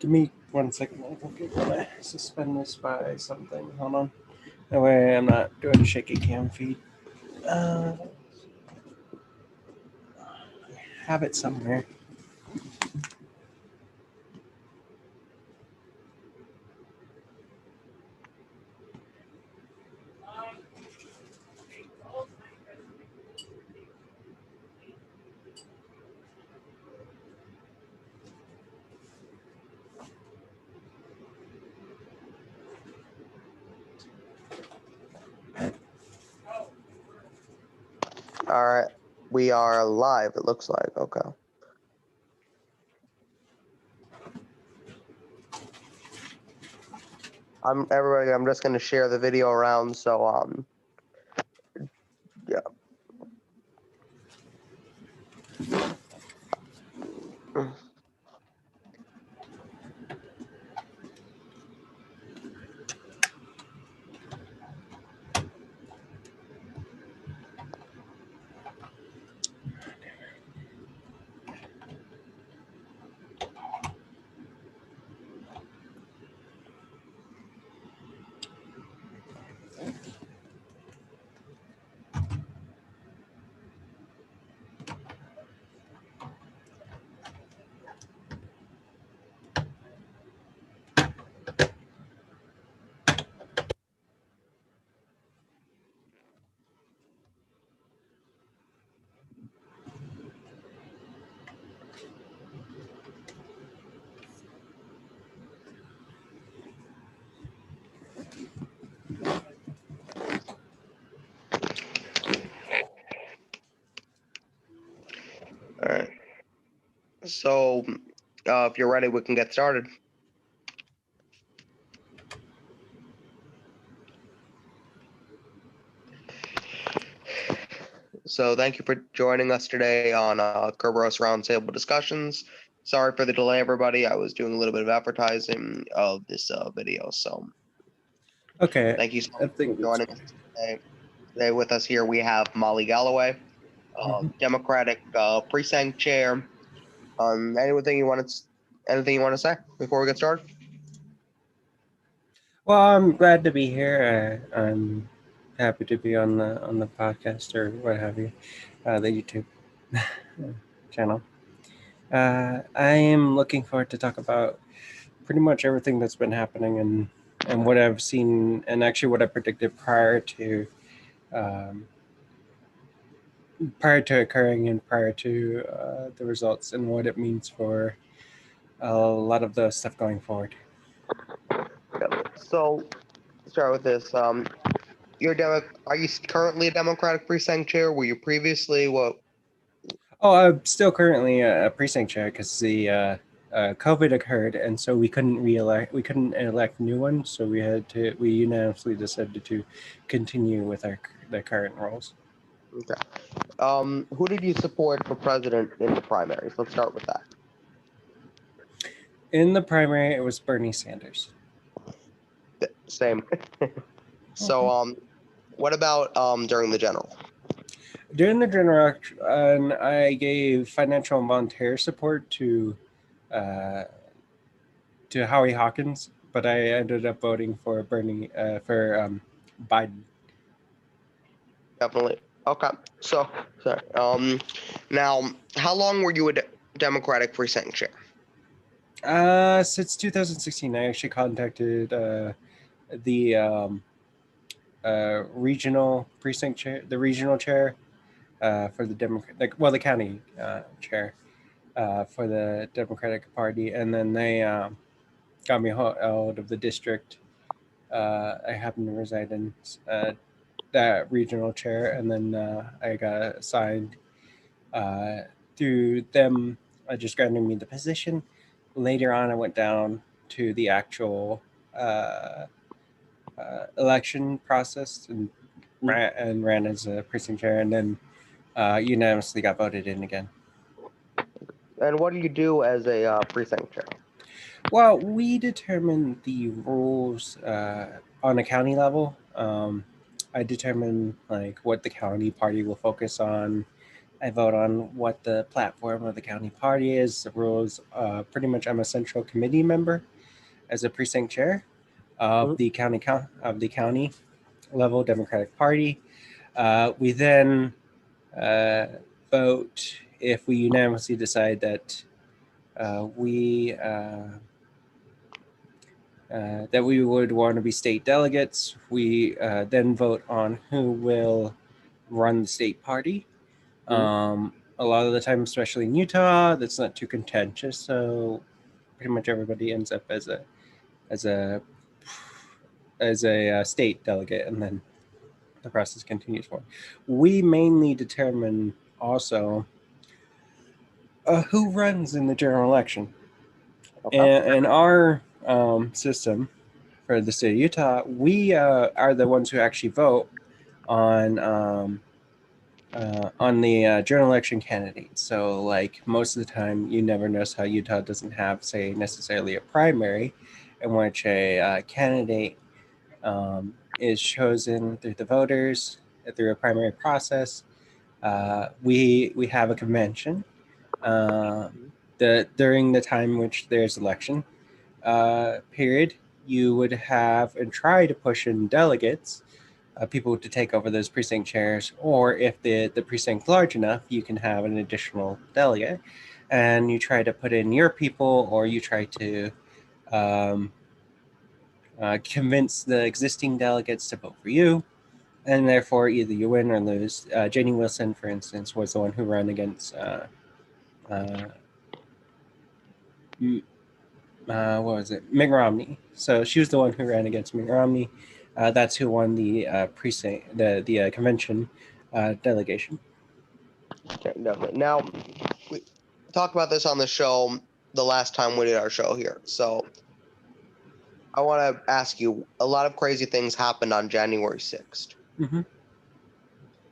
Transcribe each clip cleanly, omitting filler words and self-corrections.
Give me 1 second. I think I'm gonna suspend this by something. Hold on. That way I'm not doing shaky cam feed. I have it somewhere. All right, we are live. It looks like okay. Everybody. I'm just gonna share the video around. So yeah. All right. So, if you're ready, we can get started. So, thank you for joining us today on Kerberos Roundtable Discussions. Sorry for the delay, everybody. I was doing a little bit of advertising of this video, so Okay. thank you so much for joining us today. Today with us here we have Molly Galloway, Democratic Precinct Chair. Anything you want to say before we get started? Well, I'm glad to be here. I'm happy to be on the podcast or what have you, the YouTube channel. I am looking forward to talk about pretty much everything that's been happening and what I've seen and actually what I predicted prior to occurring and prior to the results and what it means for a lot of the stuff going forward. So, start with this. Are you currently a Democratic Precinct Chair? Were you previously? What? Oh, I'm still currently a precinct chair because the COVID occurred, and so we couldn't elect new ones. So we unanimously decided to continue with the current roles. Okay. Who did you support for president in the primaries? Let's start with that. In the primary, it was Bernie Sanders. Same. So, what about during the general? During the general election, I gave financial and volunteer support to Howie Hawkins, but I ended up voting for Biden. Definitely. Okay. So, sorry. Now, how long were you a Democratic Precinct Chair? Since 2016, I actually contacted the regional precinct chair, the regional chair for the the county chair for the Democratic Party, and then they got me out of the district I happen to reside in, that regional chair, and then I got assigned through them just granting me the position. Later on, I went down to the actual election process and ran as a precinct chair, and then unanimously got voted in again. And what do you do as a precinct chair? Well, we determine the rules on a county level. I determine like what the county party will focus on, I vote on what the platform of the county party is, the rules. Pretty much, I'm a central committee member as a precinct chair of Mhm. the county level Democratic Party. We then uh, vote if we unanimously decide that we would want to be state delegates. We then vote on who will run the state party. Mhm. A lot of the time, especially in Utah, that's not too contentious. So pretty much everybody ends up as a state delegate, and then the process continues forward. We mainly determine also who runs in the general election, Okay. and our system for the state of Utah, we are the ones who actually vote on the general election candidates. So, like most of the time, you never notice how Utah doesn't have, say, necessarily a primary, in which a candidate is chosen through the voters through a primary process. We have a convention uh, during the time in which there's election period. You would have and try to push in delegates, people to take over those precinct chairs, or if the precinct's large enough, you can have an additional delegate, and you try to put in your people, or you try to um, convince the existing delegates to vote for you, and therefore either you win or lose. Jenny Wilson, for instance, was the one who ran against uh, what was it, Mitt Romney. So she was the one who ran against Mitt Romney. That's who won the precinct, the convention delegation. Okay, definitely. Now, we talked about this on the show the last time we did our show here. So I want to ask you, a lot of crazy things happened on January 6th. Mm-hmm.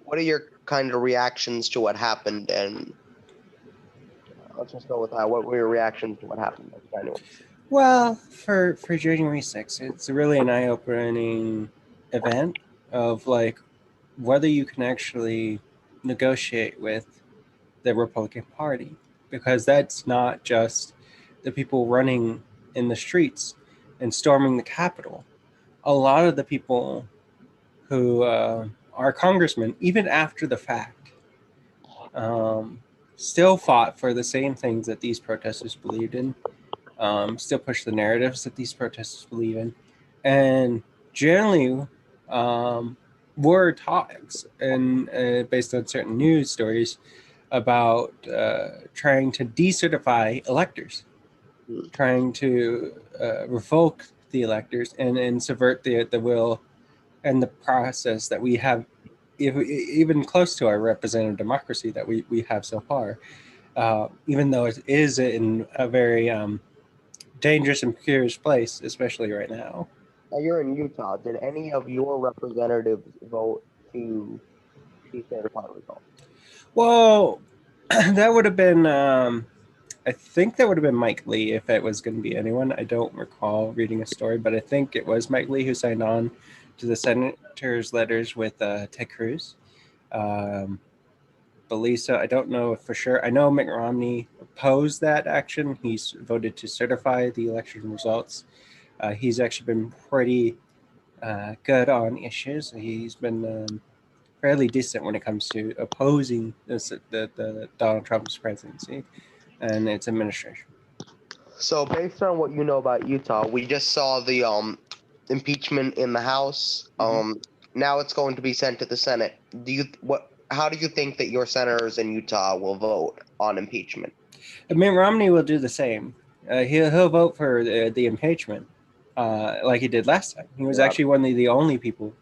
What are your kind of reactions to what happened? And let's just go with that. What were your reactions to what happened on January 6th? Well, for January 6th, it's really an eye opening event of like whether you can actually negotiate with the Republican Party, because that's not just the people running in the streets and storming the Capitol. A lot of the people who are congressmen, even after the fact, um, still fought for the same things that these protesters believed in, still push the narratives that these protesters believe in, and generally um, were talks and based on certain news stories about trying to decertify electors, Hmm. trying to revoke the electors and subvert the will and the process that we have, even close to our representative democracy that we have so far, even though it is in a very dangerous and precarious place, especially right now. Now you're in Utah. Did any of your representatives vote to decertify results? Well, that would have been, I think that would have been Mike Lee if it was going to be anyone. I don't recall reading a story, but I think it was Mike Lee who signed on to the senator's letters with Ted Cruz. Um, Belisa, I don't know for sure. I know Mitt Romney opposed that action. He's voted to certify the election results. He's actually been pretty good on issues. He's been fairly decent when it comes to opposing the Donald Trump's presidency and its administration. So based on what you know about Utah, we just saw the impeachment in the House. Mm-hmm. Now it's going to be sent to the Senate. Do you what? How do you think that your senators in Utah will vote on impeachment? Mitt Romney will do the same. He'll vote for the impeachment, like he did last time. He was Yeah. actually one of the only people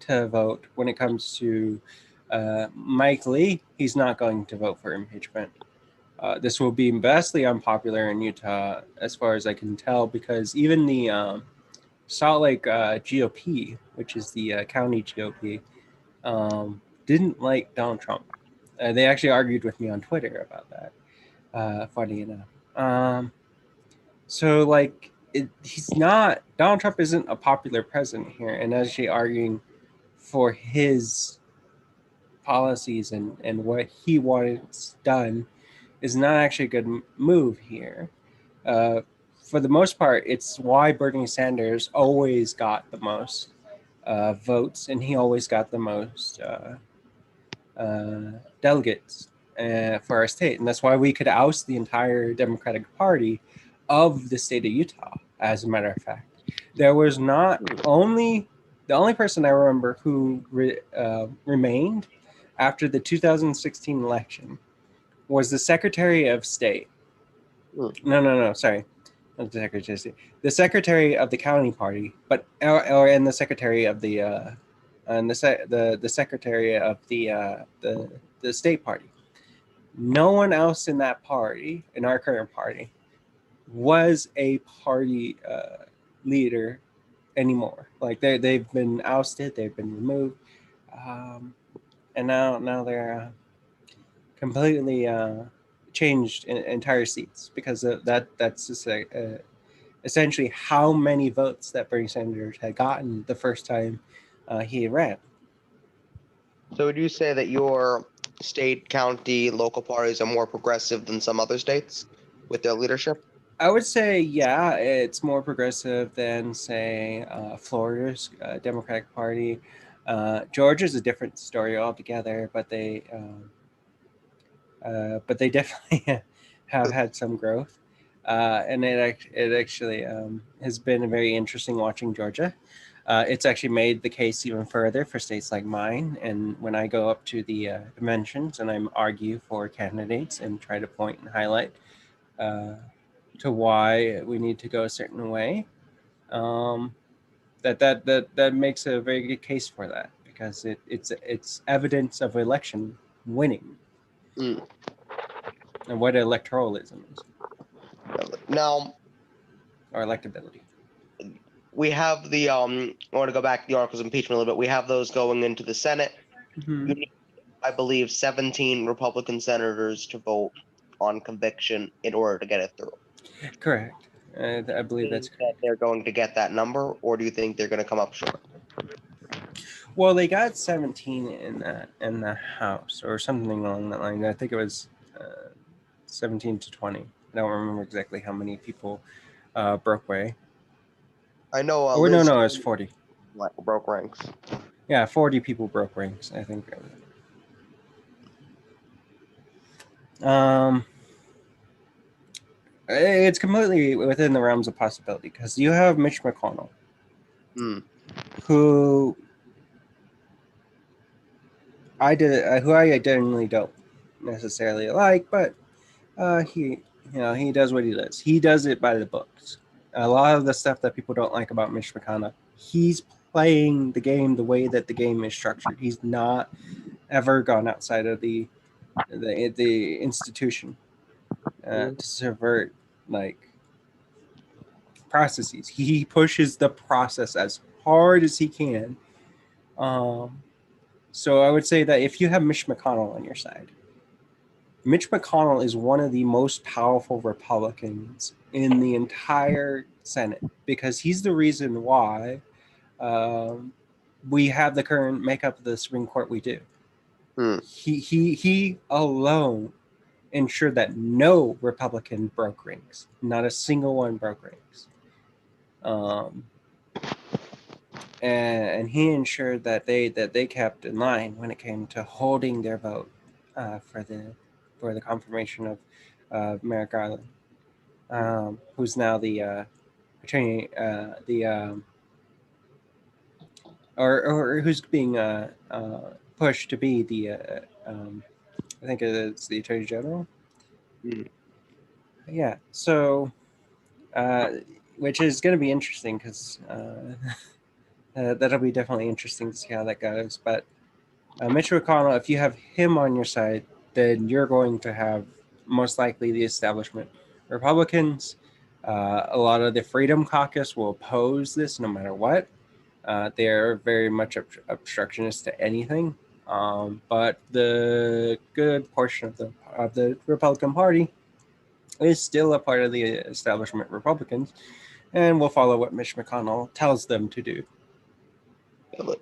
to vote when it comes to Mike Lee. He's not going to vote for impeachment. This will be vastly unpopular in Utah, as far as I can tell, because even the Salt Lake GOP, which is the county GOP, didn't like Donald Trump. They actually argued with me on Twitter about that. Funny enough. So like he's not, Donald Trump isn't a popular president here, and actually arguing for his policies and what he wants done is not actually a good move here. Uh, for the most part, it's why Bernie Sanders always got the most votes, and he always got the most delegates for our state, and that's why we could oust the entire Democratic Party of the state of Utah. As a matter of fact, there was not only the only person I remember who remained after the 2016 election was the Secretary of State. Mm. No, sorry, not the Secretary of State. The Secretary of the County Party, but or and the Secretary of the and the Secretary of the State Party. No one else in that party, in our current party, was a party leader anymore. Like they've been ousted, they've been removed, and now they're completely changed entire seats because of that. That's just essentially how many votes that Bernie Sanders had gotten the first time he ran. So would you say that your state, county, local parties are more progressive than some other states with their leadership? I would say, yeah, it's more progressive than, say, Florida's Democratic Party. Georgia's a different story altogether, but they definitely have had some growth, and it actually has been very interesting watching Georgia. It's actually made the case even further for states like mine. And when I go up to the conventions and I'm argue for candidates and try to point and highlight uh, to why we need to go a certain way, um, that makes a very good case for that because it's evidence of election winning Mm. and what electoralism is Now or electability. we have the I want to go back to the articles of impeachment a little bit. We have those going into the Senate. Mm-hmm. You need, I believe, 17 Republican senators to vote on conviction in order to get it through. Correct. I believe Think that's that correct. they're going to get that number, or do you think they're going to come up short? Well, they got 17 in the House or something along that line. I think it was 17 to 20. I don't remember exactly how many people broke way. I know Oh, no, Liz no, it was 40. broke ranks. Yeah, 40 people broke ranks, I think. Um, it's completely within the realms of possibility because you have Mitch McConnell, Hmm. who who I generally don't necessarily like, but he he does what he does. He does it by the books. A lot of the stuff that people don't like about Mitch McConnell, he's playing the game the way that the game is structured. He's not ever gone outside of the institution Hmm. to subvert like processes. He pushes the process as hard as he can. Um, so I would say that if you have Mitch McConnell on your side, Mitch McConnell is one of the most powerful Republicans in the entire Senate because he's the reason why um, we have the current makeup of the Supreme Court we do. Hmm. He alone ensured that no Republican broke ranks, not a single one broke ranks. Um, and he ensured that they kept in line when it came to holding their vote for the confirmation of Merrick Garland, who's now the attorney, or who's being pushed to be the I think it's the attorney general. Hmm. Yeah, so which is going to be interesting because that'll be definitely interesting to see how that goes. But Mitch McConnell, if you have him on your side, then you're going to have most likely the establishment Republicans. A lot of the Freedom Caucus will oppose this no matter what. They're very much obstructionist to anything. But the good portion of the Republican Party is still a part of the establishment Republicans and will follow what Mitch McConnell tells them to do.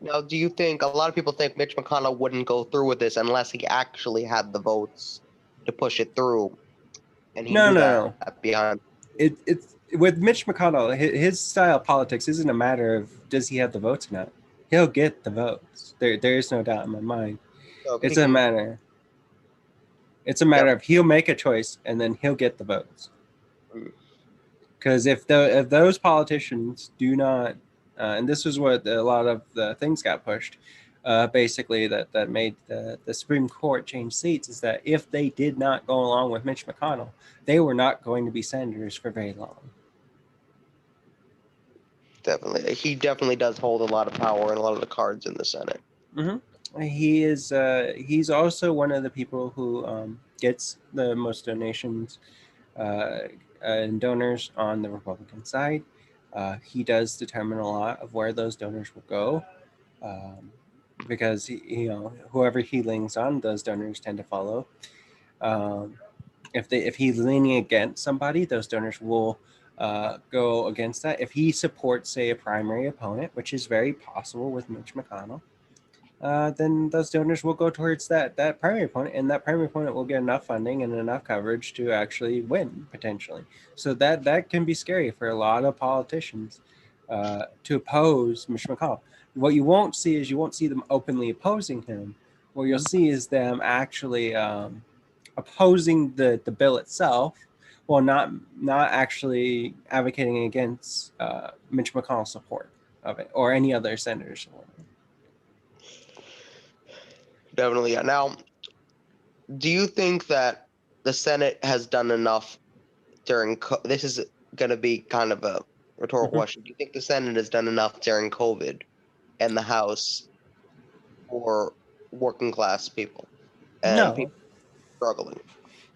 Now, do you think a lot of people think Mitch McConnell wouldn't go through with this unless he actually had the votes to push it through, and he No, knew no, that no. behind? It's with Mitch McConnell. His style of politics isn't a matter of does he have the votes or not. He'll get the votes. There is no doubt in my mind. So It's he a can matter. It's a matter of he'll make a choice and then he'll get the votes. definitely. Because if those politicians do not, and this is what a lot of the things got pushed, basically that made the Supreme Court change seats, is that if they did not go along with Mitch McConnell, they were not going to be senators for very long. Definitely, he definitely does hold a lot of power and a lot of the cards in the Senate. He is. He's also one of the people who gets the most donations uh, and donors on the Republican side. He does determine a lot of where those donors will go, um, because whoever he leans on, those donors tend to follow. Um, if he's leaning against somebody, those donors will go against that. If he supports, say, a primary opponent, which is very possible with Mitch McConnell, then those donors will go towards that primary opponent, and that primary opponent will get enough funding and enough coverage to actually win potentially. So that can be scary for a lot of politicians to oppose Mitch McConnell. What you won't see is you won't see them openly opposing him. What you'll see is them actually opposing the bill itself, while not actually advocating against Mitch McConnell's support of it or any other senators. Definitely. Yeah. Now, do you think that the Senate has done enough during? This is going to be kind of a rhetorical Mhm. question. Do you think the Senate has done enough during COVID and the House for working class people and No. people struggling?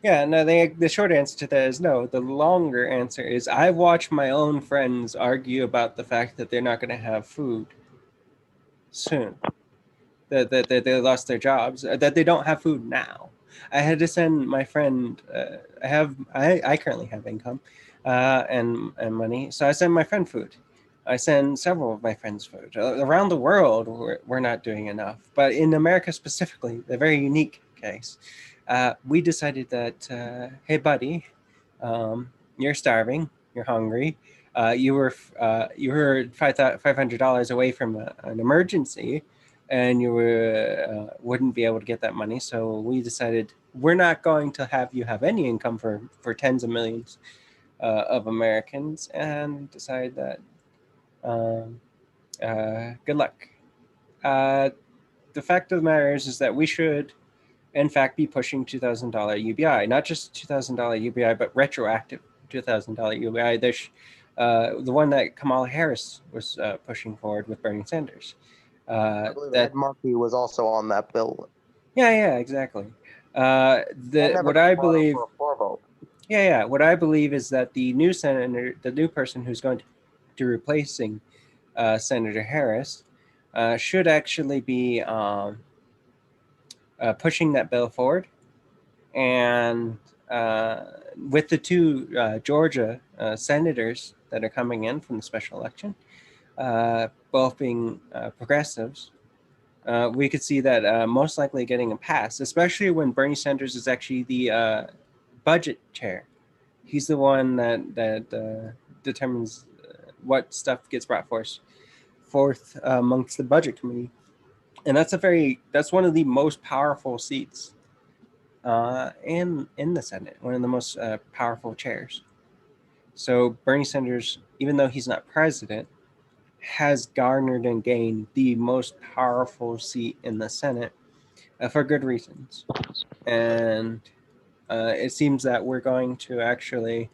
Yeah, no, the short answer to that is no. The longer answer is I've watched my own friends argue about the fact that they're not going to have food soon, that they lost their jobs, that they don't have food now. I had to send my friend. I currently have income, and money, so I send my friend food. I send several of my friends food. Around the world, we're not doing enough, but in America specifically, a very unique case. We decided that, hey, buddy, you're starving, you're hungry, you were $500 away from an emergency, and you wouldn't be able to get that money. So we decided we're not going to have you have any income for tens of millions of Americans, and decided that um, good luck. Uh, the fact of the matter is that we should, in fact, be pushing $2,000 UBI, not just $2,000 UBI, but retroactive $2,000 UBI. The one that Kamala Harris was pushing forward with Bernie Sanders. I believe That Ed Markey was also on that bill. Yeah, exactly. That The never what got I brought up believe, for a floor vote. what I believe is that the new senator, the new person who's going to replacing Senator Harris, should actually be pushing that bill forward, and with the two Georgia senators that are coming in from the special election, both being progressives, we could see that most likely getting a pass, especially when Bernie Sanders is actually the budget chair. He's the one that determines what stuff gets brought forth amongst the budget committee, and that's one of the most powerful seats in the Senate, one of the most powerful chairs. So Bernie Sanders, even though he's not president, has garnered and gained the most powerful seat in the Senate for good reasons. And it seems that we're going to actually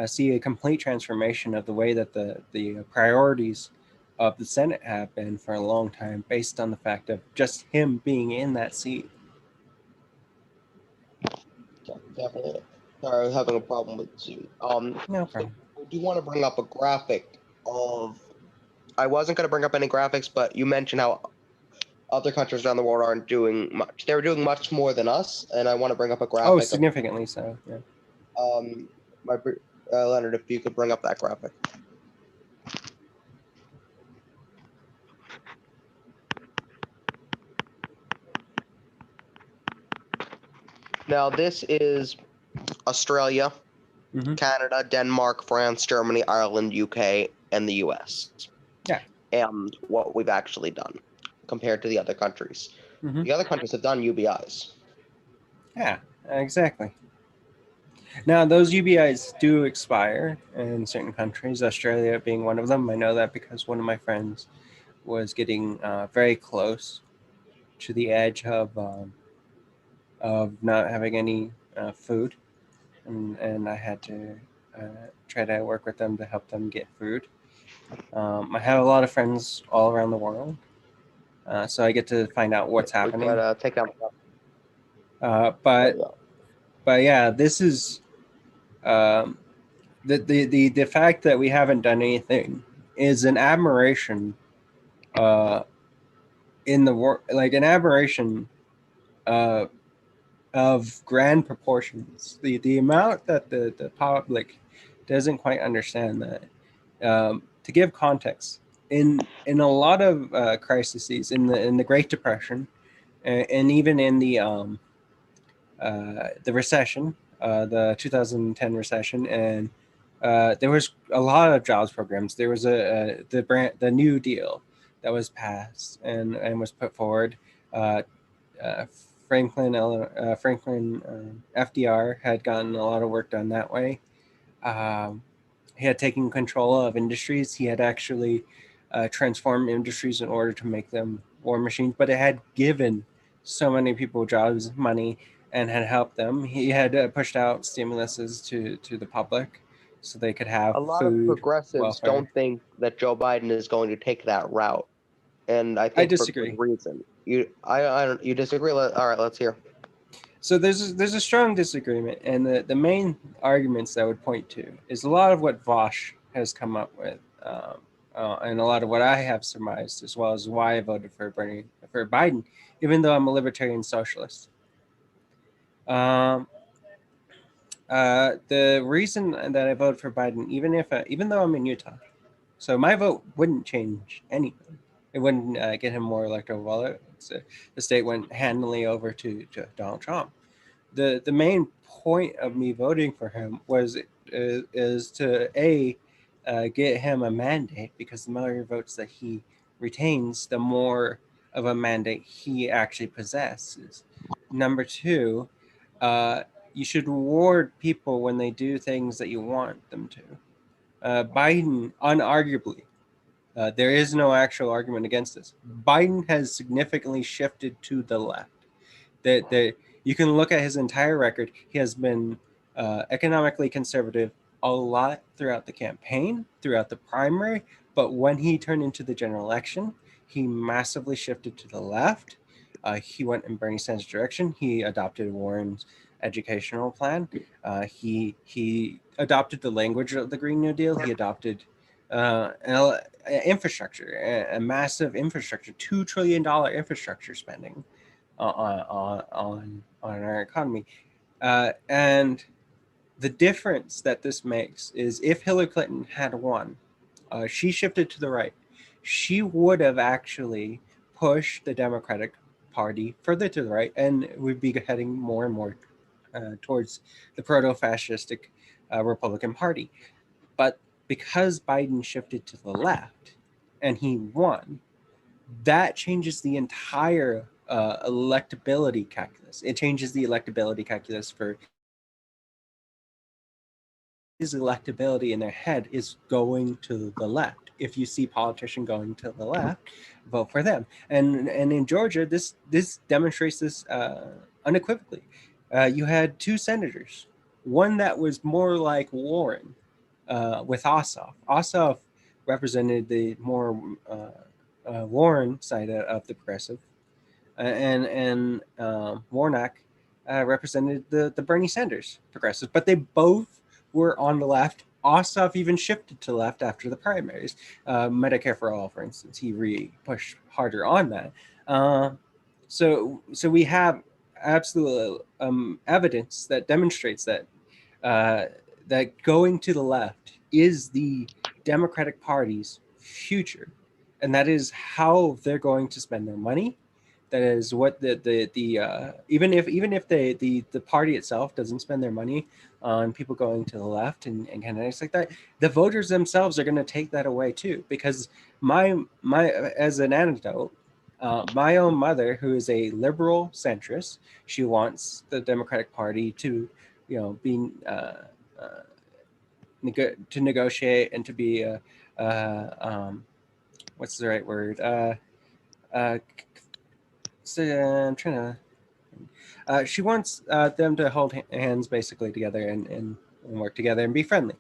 see a complete transformation of the way that the priorities of the Senate have been for a long time, based on the fact of just him being in that seat. Definitely. Sorry, I was having a problem with Zoom. No So problem. I do want to bring up a graphic of. I wasn't going to bring up any graphics, but you mentioned how other countries around the world aren't doing much. They're doing much more than us, and I want to bring up a Oh, graphic of significantly so. Yeah. um my Leonard, if you could bring up that graphic. Now this is Australia, Mm-hmm. Canada, Denmark, France, Germany, Ireland, UK, and the US. Yeah. And what we've actually done compared to the other countries. Mm-hmm. The other countries have done UBIs. Yeah. Exactly. Now, those UBIs do expire in certain countries, Australia being one of them. I know that because one of my friends was getting very close to the edge of not having any food, and I had to try to work with them to help them get food. I have a lot of friends all around the world, so I get to find out what's We happening. gotta take down. Uh, There but you go. but yeah, this is um, the fact that we haven't done anything is an admiration uh, in the world, like an admiration uh, of grand proportions. The amount that the public doesn't quite understand that. To give context, in a lot of crises, in the Great Depression, and even in the recession, the 2010 recession, and there was a lot of jobs programs. There was the New Deal that was passed and was put forward. Uh, uh, Franklin FDR had gotten a lot of work done that way. Um, he had taken control of industries. He had actually transformed industries in order to make them war machines, but it had given so many people jobs, money, and had helped them. He had pushed out stimuluses to the public so they could have A lot of food, progressives welfare. don't think that Joe Biden is going to take that route, and I I think for good disagree. reason. I don't. You disagree? All right, let's hear. So there's a strong disagreement, and the main arguments that I would point to is a lot of what Vosh has come up with, and a lot of what I have surmised, as well as why I voted for Biden, even though I'm a libertarian socialist. Um, the reason that I voted for Biden, even though I'm in Utah, so my vote wouldn't change anything. It wouldn't get him more electoral votes. The state went handily over to Donald Trump. The main point of me voting for him is to get him a mandate, because the more votes that he retains, the more of a mandate he actually possesses. Number two, uh, you should reward people when they do things that you want them to. Biden, unarguably, there is no actual argument against this. Biden has significantly shifted to the left. That you can look at his entire record. He has been economically conservative a lot throughout the campaign, throughout the primary, but when he turned into the general election, he massively shifted to the left. He went in Bernie Sanders' direction. He adopted Warren's educational plan. He adopted the language of the Green New Deal. He adopted uh, infrastructure, a massive infrastructure, $2 trillion infrastructure spending on our economy. And the difference that this makes is if Hillary Clinton had won, she shifted to the right. She would have actually pushed the Democratic Party further to the right, and we'd be heading more and more towards the proto-fascistic Republican Party. But because Biden shifted to the left and he won, that changes the entire electability calculus. It changes the electability calculus for his electability in their head is going to the left. If you see politician going to the left, vote for them. And in Georgia, this demonstrates this unequivocally. You had two senators, one that was more like Warren with Ossoff. Ossoff represented the more Warren side of the progressive, and Warnock represented the Bernie Sanders progressives, but they both were on the left. Ossoff even shifted to the left after the primaries. Medicare for all, for instance, he pushed harder on that. Uh, so we have absolute evidence that demonstrates uh, that going to the left is the Democratic Party's future, and that is how they're going to spend their money. That is what even if the party itself doesn't spend their money on people going to the left and candidates like that, the voters themselves are going to take that away too. Because my as an anecdote, my own mother, who is a liberal centrist, she wants the Democratic Party to, be to negotiate and to be what's the right word? Uh, so I'm trying to. She wants them to hold hands basically together and work together and be friendly.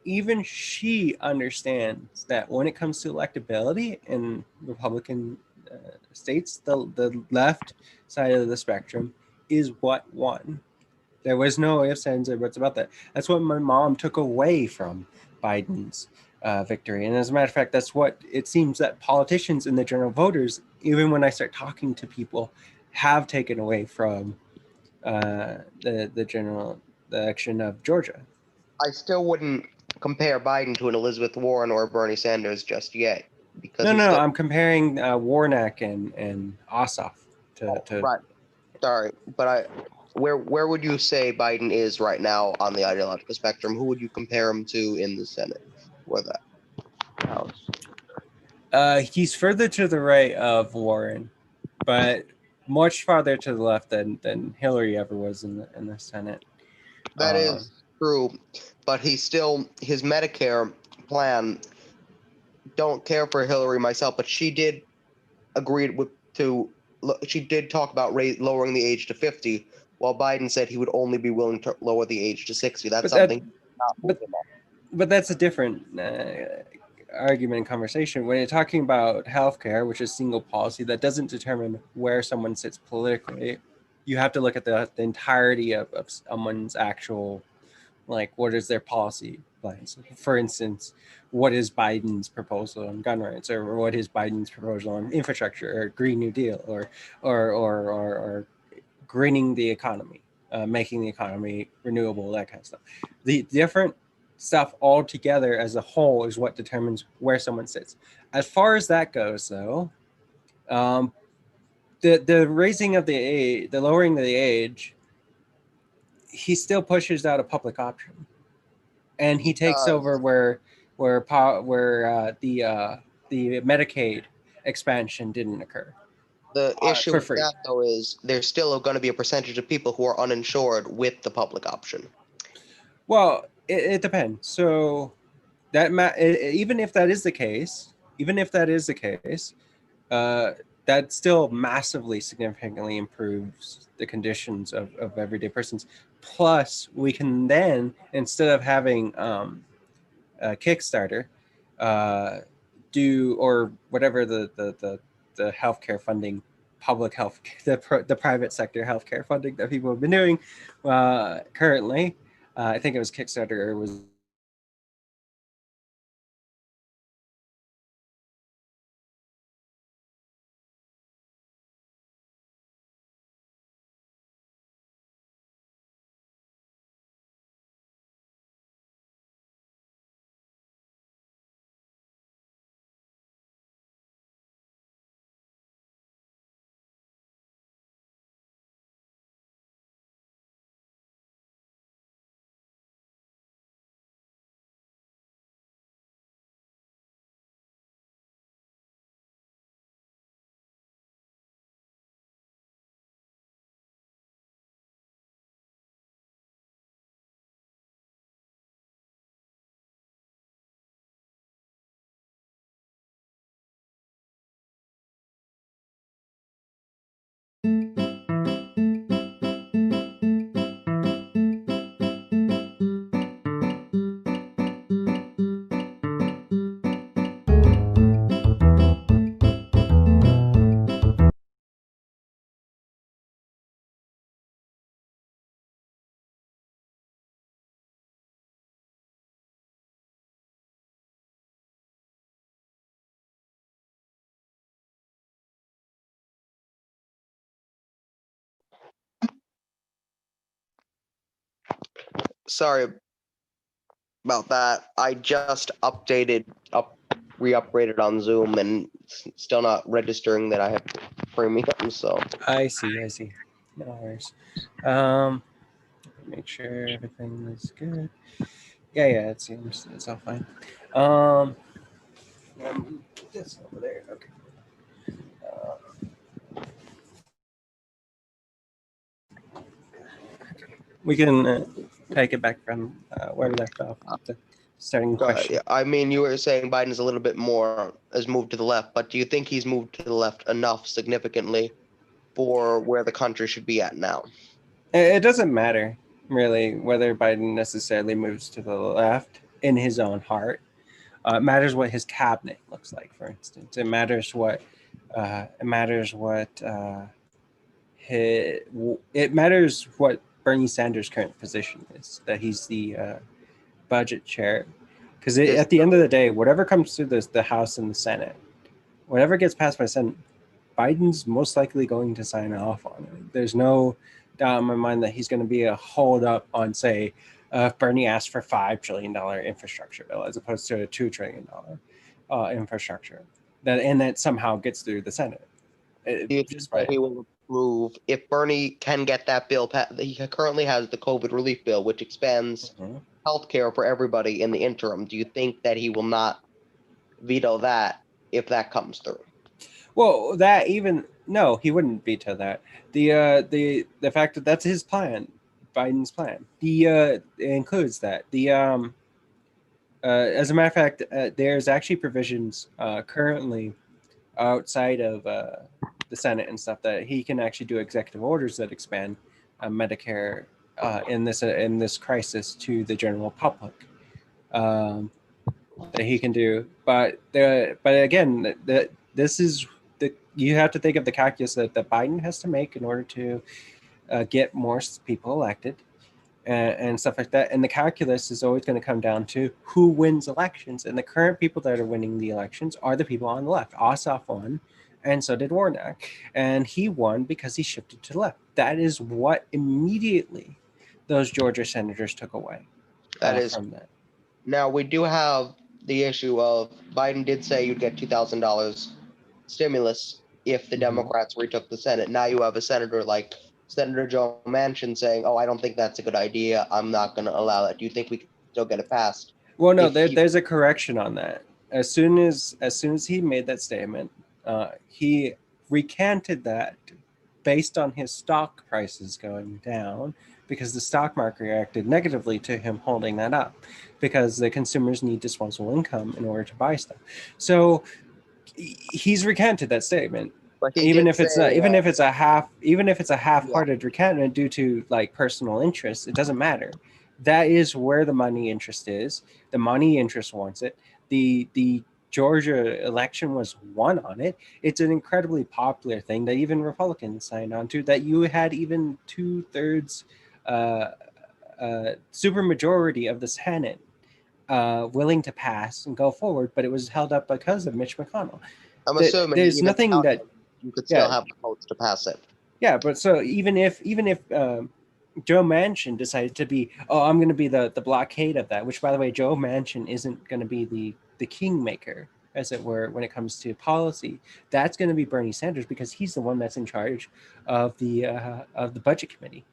Even she understands that when it comes to electability in Republican states, the left side of the spectrum is what won. There was no ifs, ands, or buts about that. That's what my mom took away from Biden's victory. And as a matter of fact, that's what it seems that politicians and the general voters, even when I start talking to people, have taken away from the general election of Georgia. I still wouldn't compare Biden to an Elizabeth Warren or Bernie Sanders just yet because No, he's no, still. I'm comparing Warnock and Ossoff Oh, to right. Sorry, but where would you say Biden is right now on the ideological spectrum? Who would you compare him to in the Senate or the House? he's further to the right of Warren, but much farther to the left than Hillary ever was in the Senate. That is true, but he's still his Medicare plan. Don't care for Hillary myself, but she did agree with to. She did talk about lowering the age to 50, while Biden said he would only be willing to lower the age to 60. That's But that something not but moving on. but that's a different argument and conversation. When you're talking about healthcare, which is single policy that doesn't determine where someone sits politically, you have to look at the entirety of someone's actual, like, what is their policy plans. For instance, what is Biden's proposal on gun rights, or what is Biden's proposal on infrastructure or Green New Deal, or greening the economy, making the economy renewable, that kind of stuff. The different stuff all together as a whole is what determines where someone sits. As far as that goes, though, um, the raising of the age, the lowering of the age, he still pushes out a public option, and he takes over where the Medicaid expansion didn't occur The issue for with free. that, though, is there's still going to be a percentage of people who are uninsured with the public option. Well, it depends. So even if that is the case, even if that is the case, uh, that still massively, significantly improves the conditions of everyday persons. Plus, we can then, instead of having a Kickstarter, uh, do, or whatever the healthcare funding, public health, the private sector healthcare funding that people have been doing currently. I think it was Kickstarter, or was it Sorry about that. I just re-upgraded on Zoom, and it's still not registering that I have premium. So I see. I see. No worries. Make sure everything is good. Yeah. It seems it's all fine. Um, this over there. Okay. Uh, we can take it back from where we left off with the starting question. yeah, I mean, you were saying Biden's a little bit more has moved to the left, but do you think he's moved to the left enough significantly for where the country should be at now? It doesn't matter really whether Biden necessarily moves to the left in his own heart. It matters what his cabinet looks like, for instance. It matters what Bernie Sanders' current position is. That he's the budget chair, because Is at the end of the day, whatever comes through the House and the Senate, whatever gets passed by Senate, Biden's most likely going to sign off on it. There's no doubt in my mind that he's going to be a hold up on, say, if Bernie asked for $5 trillion infrastructure bill as opposed to a $2 trillion infrastructure, that somehow gets through the Senate. do you think Just that by he will approve if Bernie can get that bill passed? He currently has the COVID relief bill, which expands Mhm. health care for everybody in the interim. Do you think that he will not veto that if that comes through? Well, that even no, he wouldn't veto that. The fact that that's his plan, Biden's plan. It includes that. As a matter of fact, there's actually provisions currently outside of the Senate and stuff that he can actually do executive orders that expand Medicare in this crisis to the general public. Um, that he can do, but again, this is you have to think of the calculus that Biden has to make in order to get more people elected and stuff like that. And the calculus is always going to come down to who wins elections. And the current people that are winning the elections are the people on the left. Ossoff won, and so did Warnock. And he won because he shifted to the left. That is what immediately those Georgia senators took away That is from that. now we do have the issue of Biden did say you'd get $2,000 stimulus if the Mm-hmm. Democrats retook the Senate. Now you have a senator like Senator Joe Manchin saying, "Oh, I don't think that's a good idea. I'm not going to allow that." Do you think we can still get it passed Well, no, if he? there's a correction on that. As soon as he made that statement, he recanted that based on his stock prices going down because the stock market reacted negatively to him holding that up because the consumers need disposable income in order to buy stuff. So he's recanted that statement, But he did say, even if it's a yeah, half-hearted recantment due to like personal interest, it doesn't matter. That is where the money interest is. The money interest wants it. The Georgia election was won on it. It's an incredibly popular thing that even Republicans signed on to, that you had even 2/3 uh, supermajority of the Senate willing to pass and go forward, but it was held up because of Mitch McConnell. I'm assuming There's even nothing without that, him, you could still yeah, have the votes to pass it. yeah. But so even if Joe Manchin decided to be, oh, I'm going to be the blockade of that, which by the way, Joe Manchin isn't going to be the kingmaker, as it were, when it comes to policy. That's going to be Bernie Sanders because he's the one that's in charge of the budget committee.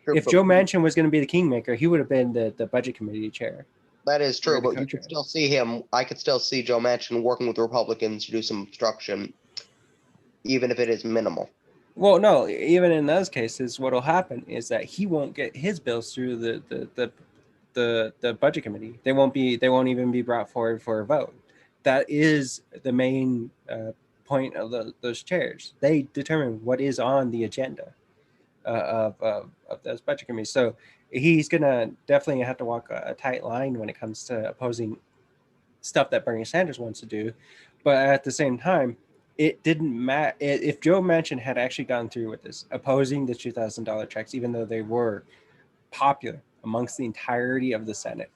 True, If but Joe Manchin was going to be the kingmaker, he would have been the budget committee chair that is or true. the But you could co-chair. still see him. I could still see Joe Manchin working with Republicans to do some obstruction, even if it is minimal. Well, no, even in those cases, what will happen is that he won't get his bills through the budget committee. They won't even be brought forward for a vote. That is the main point of those chairs. They determine what is on the agenda of those budget committees. So he's gonna definitely have to walk a tight line when it comes to opposing stuff that Bernie Sanders wants to do. But at the same time, it didn't matter if Joe Manchin had actually gone through with this, opposing the $2,000 checks, even though they were popular amongst the entirety of the Senate,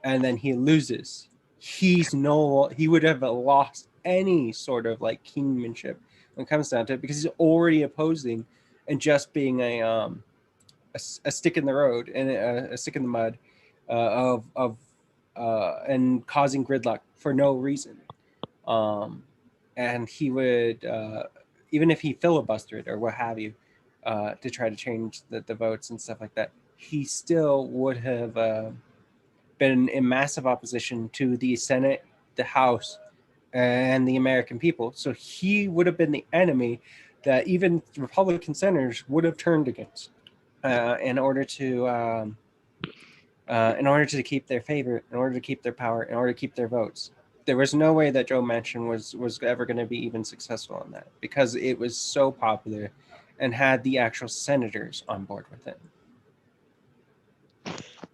and then he loses. He would have lost any sort of like kingmanship when it comes down to it because he's already opposing and just being a stick in the road and a stick in the mud of and causing gridlock for no reason. Um, and even if he filibustered or what have you, to try to change the votes and stuff like that, he still would have been in massive opposition to the Senate, the House, and the American people. So he would have been the enemy that even Republican senators would have turned against in order to in order to keep their favor, in order to keep their power, in order to keep their votes. There was no way that Joe Manchin was ever going to be even successful in that because it was so popular and had the actual senators on board with it.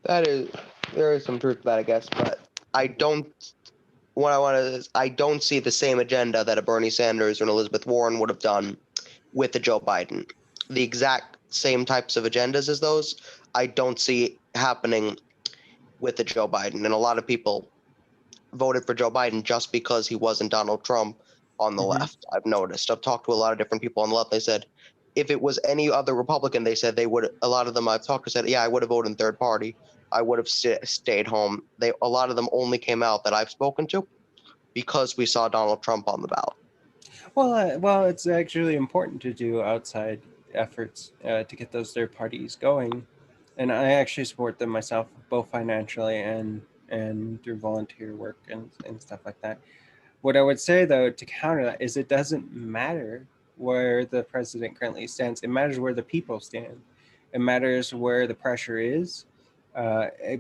That is, there is some truth to that, I guess, but I don't. What I want is I don't see the same agenda that a Bernie Sanders or an Elizabeth Warren would have done with a Joe Biden. The exact same types of agendas as those, I don't see happening with the Joe Biden. And a lot of people voted for Joe Biden just because he wasn't Donald Trump on the Mm-hmm. left. I've noticed. I've talked to a lot of different people on the left. They said if it was any other Republican, they said they would. A lot of them I've talked to said, yeah, I would have voted in third party. I would have stayed home. A lot of them only came out that I've spoken to because we saw Donald Trump on the ballot. Well, it's actually important to do outside efforts to get those third parties going, and I actually support them myself, both financially and through volunteer work and stuff like that. What I would say though to counter that is it doesn't matter where the president currently stands. It matters where the people stand. It matters where the pressure is,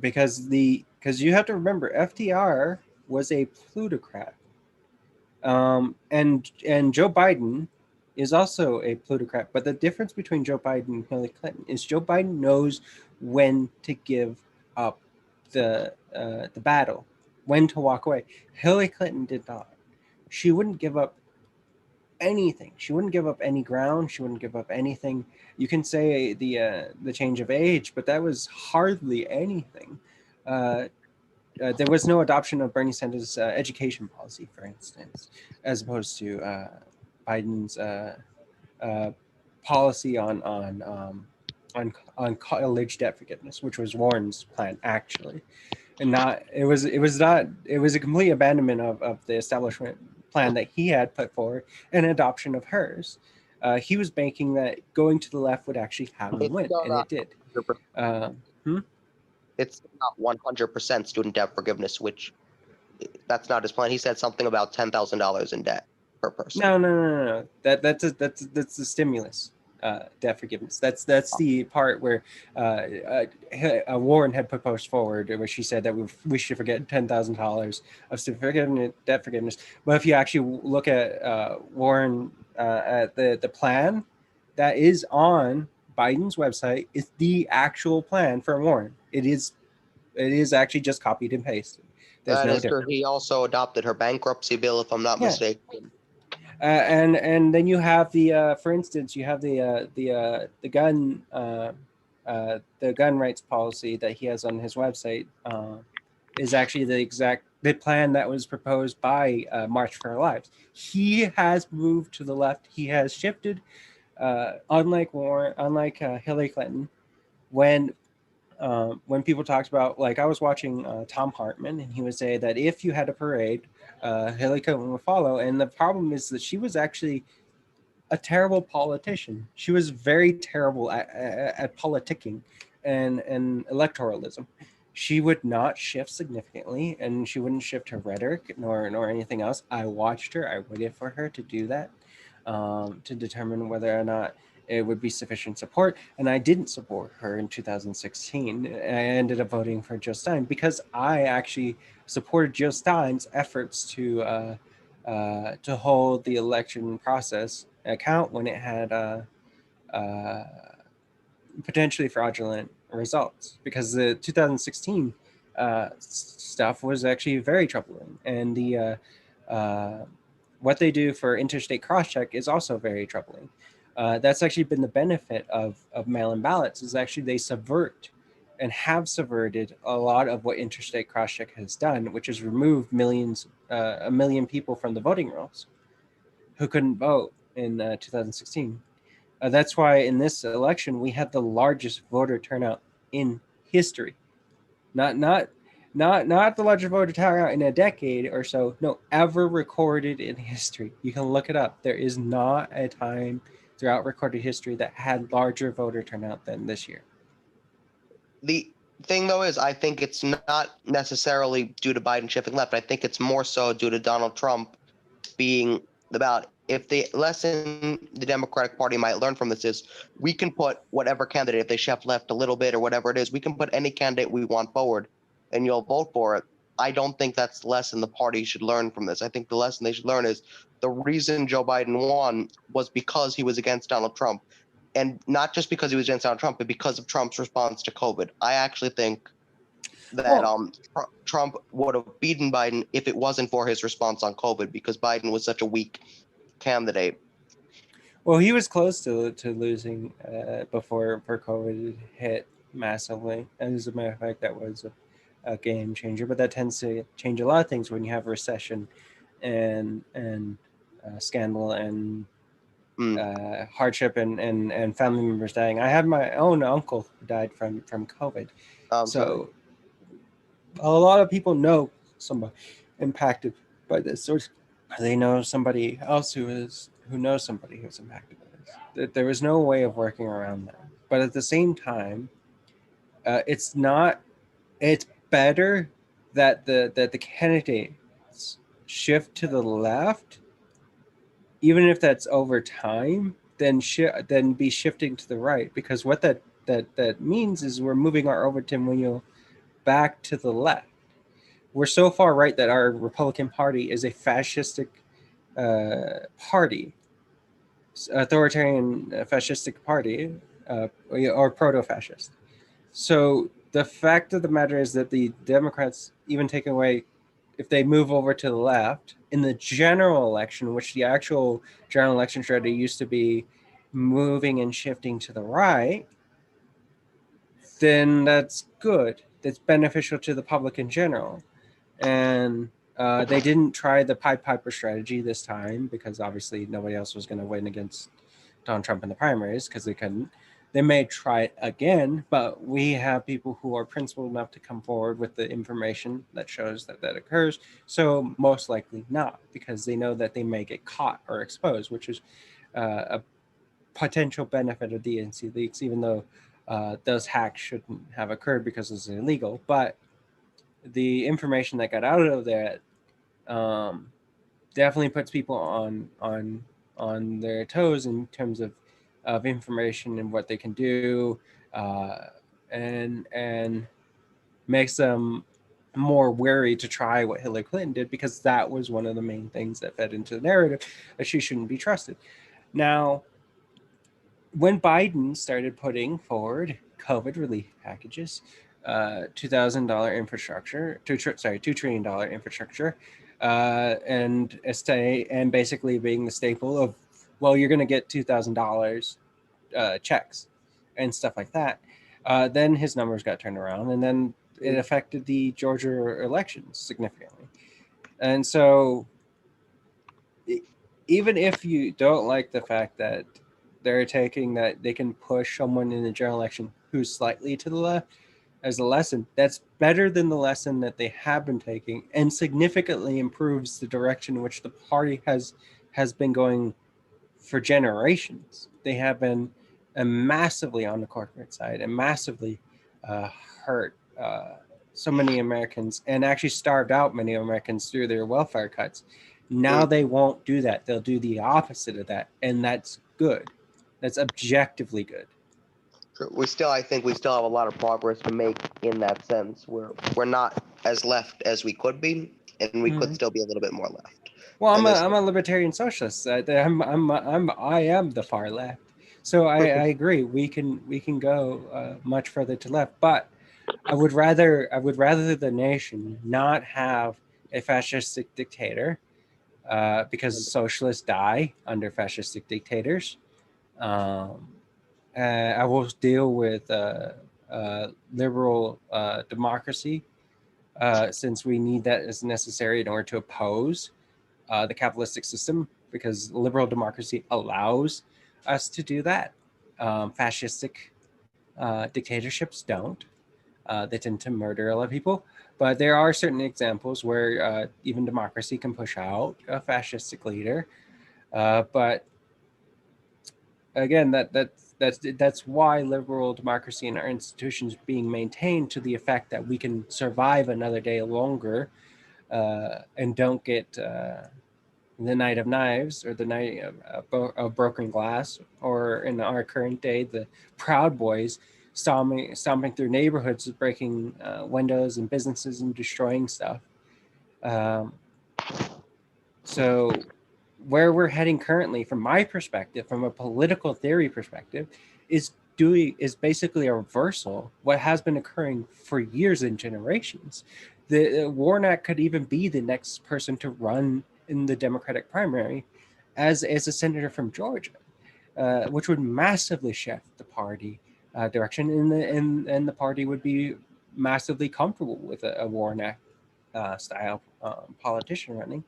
because you have to remember FDR was a plutocrat, and Joe Biden is also a plutocrat. But the difference between Joe Biden and Hillary Clinton is Joe Biden knows when to give up the battle, when to walk away. Hillary Clinton did not. She wouldn't give up anything. She wouldn't give up any ground. She wouldn't give up anything. You can say the change of age, but that was hardly anything. Uh, there was no adoption of Bernie Sanders' education policy, for instance, as opposed to Biden's uh, policy on college debt forgiveness, which was Warren's plan actually, and not it was a complete abandonment of the establishment plan that he had put forward and adoption of hers. He was banking that going to the left would actually have him It's win, still and not it did. 100%. Uh, hmm? It's not 100% student debt forgiveness, which that's not his plan. He said something about $10,000 in debt per person. No. That's the stimulus debt forgiveness. That's the part where Warren had proposed forward, where she said that we should forget $10,000 of debt forgiveness. But if you actually look at Warren at the plan that is on Biden's website, is the actual plan for Warren. It is actually just copied and pasted. There's That no is true. difference. He also adopted her bankruptcy bill, if I'm not Yeah, mistaken. and then you have for instance, you have the gun rights policy that he has on his website is actually the plan that was proposed by March for Our Lives. He has moved to the left. He has shifted, unlike Hillary Clinton, when when people talked about, like, I was watching Tom Hartman, and he would say that if you had a parade, Hillary Clinton would follow. And the problem is that she was actually a terrible politician. She was very terrible at politicking and electoralism. She would not shift significantly, and she wouldn't shift her rhetoric nor anything else. I watched her. I waited for her to do that, to determine whether or not it would be sufficient support. And I didn't support her in 2016. I ended up voting for Jill Stein because I actually supported Jill Stein's efforts to hold the election process account when it had uh, potentially fraudulent results, because the 2016 stuff was actually very troubling, and the what they do for interstate crosscheck is also very troubling. That's actually been the benefit of mail-in ballots, is actually they subvert and have subverted a lot of what interstate crosscheck has done, which has removed a million people from the voting rolls who couldn't vote in 2016. That's why in this election we had the largest voter turnout in history. Not not not the largest voter turnout in a decade or so. No, ever recorded in history. You can look it up. There is not a time throughout recorded history that had larger voter turnout than this year. The thing though is, I think it's not necessarily due to Biden shifting left. I think it's more so due to Donald Trump being about, if the lesson the Democratic Party might learn from this is, we can put whatever candidate, if they shift left a little bit or whatever it is, we can put any candidate we want forward and you'll vote for it. I don't think that's the lesson the party should learn from this. I think the lesson they should learn is, the reason Joe Biden won was because he was against Donald Trump. And not just because he was against Donald Trump, but because of Trump's response to COVID. I actually think that Well, Trump would have beaten Biden if it wasn't for his response on COVID, because Biden was such a weak candidate. well, he was close to losing before COVID hit massively. As a matter of fact, that was a game changer. But that tends to change a lot of things when you have a recession and scandal and Mm, hardship and family members dying. I had my own uncle who died from COVID, I'm sorry. so a lot of people know somebody impacted by this, or they know somebody else who knows somebody who's impacted by this. There was no way of working around that. But at the same time, it's not. It's better that the candidates shift to the left, even if that's over time, then be shifting to the right, because what that means is we're moving our Overton wheel back to the left. We're so far right that our Republican Party is a fascistic party, authoritarian fascistic party, or proto-fascist. So the fact of the matter is that the Democrats, even taking away, if they move over to the left in the general election, which the actual general election strategy used to be moving and shifting to the right, then that's good. That's beneficial to the public in general. And they didn't try the Pied Piper strategy this time because obviously nobody else was going to win against Donald Trump in the primaries because they couldn't. They may try it again, but we have people who are principled enough to come forward with the information that shows that that occurs. So most likely not, because they know that they may get caught or exposed, which is a potential benefit of DNC leaks, even though those hacks shouldn't have occurred because it's illegal. But the information that got out of that um, definitely puts people on their toes in terms of information and what they can do, uh, and makes them more wary to try what Hillary Clinton did, because that was one of the main things that fed into the narrative that she shouldn't be trusted. Now, when Biden started putting forward COVID relief packages, $2,000 infrastructure, $2 trillion infrastructure, and stay and basically being the staple of, well, you're going to get $2,000 checks and stuff like that. Then his numbers got turned around, and then it affected the Georgia elections significantly. And so even if you don't like the fact that they're taking that they can push someone in the general election who's slightly to the left as a lesson, that's better than the lesson that they have been taking, and significantly improves the direction in which the party has been going for generations. They have been massively on the corporate side and massively uh, hurt so many Americans, and actually starved out many Americans through their welfare cuts. Now mm. they won't do that. They'll do the opposite of that, and that's good. That's objectively good. I think we still have a lot of progress to make in that sense. We're not as left as we could be, and we could Mm-hmm. still be a little bit more left. Well, And there's I'm a libertarian socialist. I am the far left. So I agree. We can go much further to left, but I would rather the nation not have a fascistic dictator, because socialists die under fascistic dictators. Um, I will deal with liberal democracy, since we need that as necessary in order to oppose the capitalistic system, because liberal democracy allows us to do that. Fascistic dictatorships don't. They tend to murder a lot of people. But there are certain examples where even democracy can push out a fascistic leader. But again, that's why liberal democracy and our institutions being maintained to the effect that we can survive another day longer, and don't get the night of knives or the night of broken glass, or in our current day, the Proud Boys stomping through neighborhoods, breaking windows and businesses and destroying stuff. Um, so where we're heading currently, from my perspective, from a political theory perspective, is basically a reversal what has been occurring for years and generations. The Warnock could even be the next person to run in the Democratic primary as a senator from Georgia, which would massively shift the party direction, and the party would be massively comfortable with a Warnock style politician running,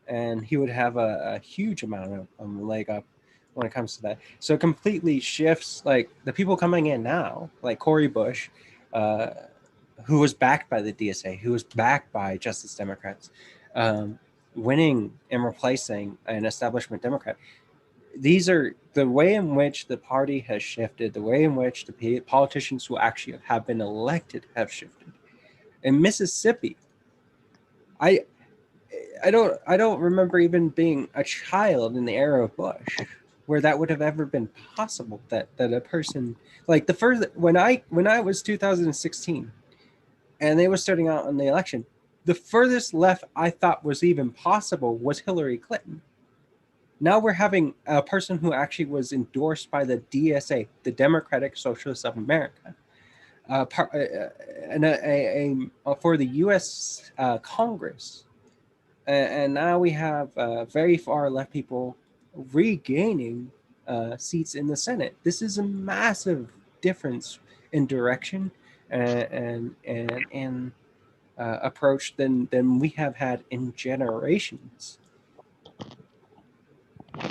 and he would have a huge amount of leg up when it comes to that. So it completely shifts, like the people coming in now, like Cory Bush, uh, who was backed by the DSA, who was backed by Justice Democrats, um, winning and replacing an establishment Democrat. These are the way in which the party has shifted, the way in which the politicians who actually have been elected have shifted. In Mississippi, I I don't remember even being a child in the era of Bush where that would have ever been possible, that a person like the first when I was 2016 and they were starting out on the election, the furthest left I thought was even possible was Hillary Clinton. Now we're having a person who actually was endorsed by the DSA, the Democratic Socialists of America, and for the U.S. Congress, and now we have very far left people regaining seats in the Senate. This is a massive difference in direction and approach than we have had in generations.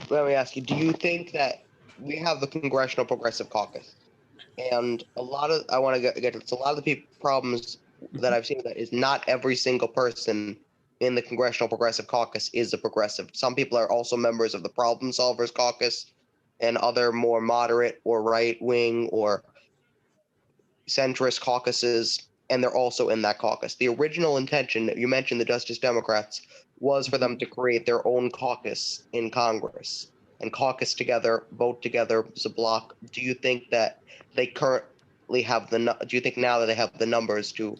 Let me ask you: do you think that we have the Congressional Progressive Caucus, and a lot of I want to get it's a lot of the problems that I've seen that is not every single person in the Congressional Progressive Caucus is a progressive. Some people are also members of the Problem Solvers Caucus and other more moderate or right wing or centrist caucuses, and they're also in that caucus. The original intention, you mentioned the Justice Democrats, was for them to create their own caucus in Congress and caucus together, vote together as a block. Do you think that they currently have do you think now that they have the numbers to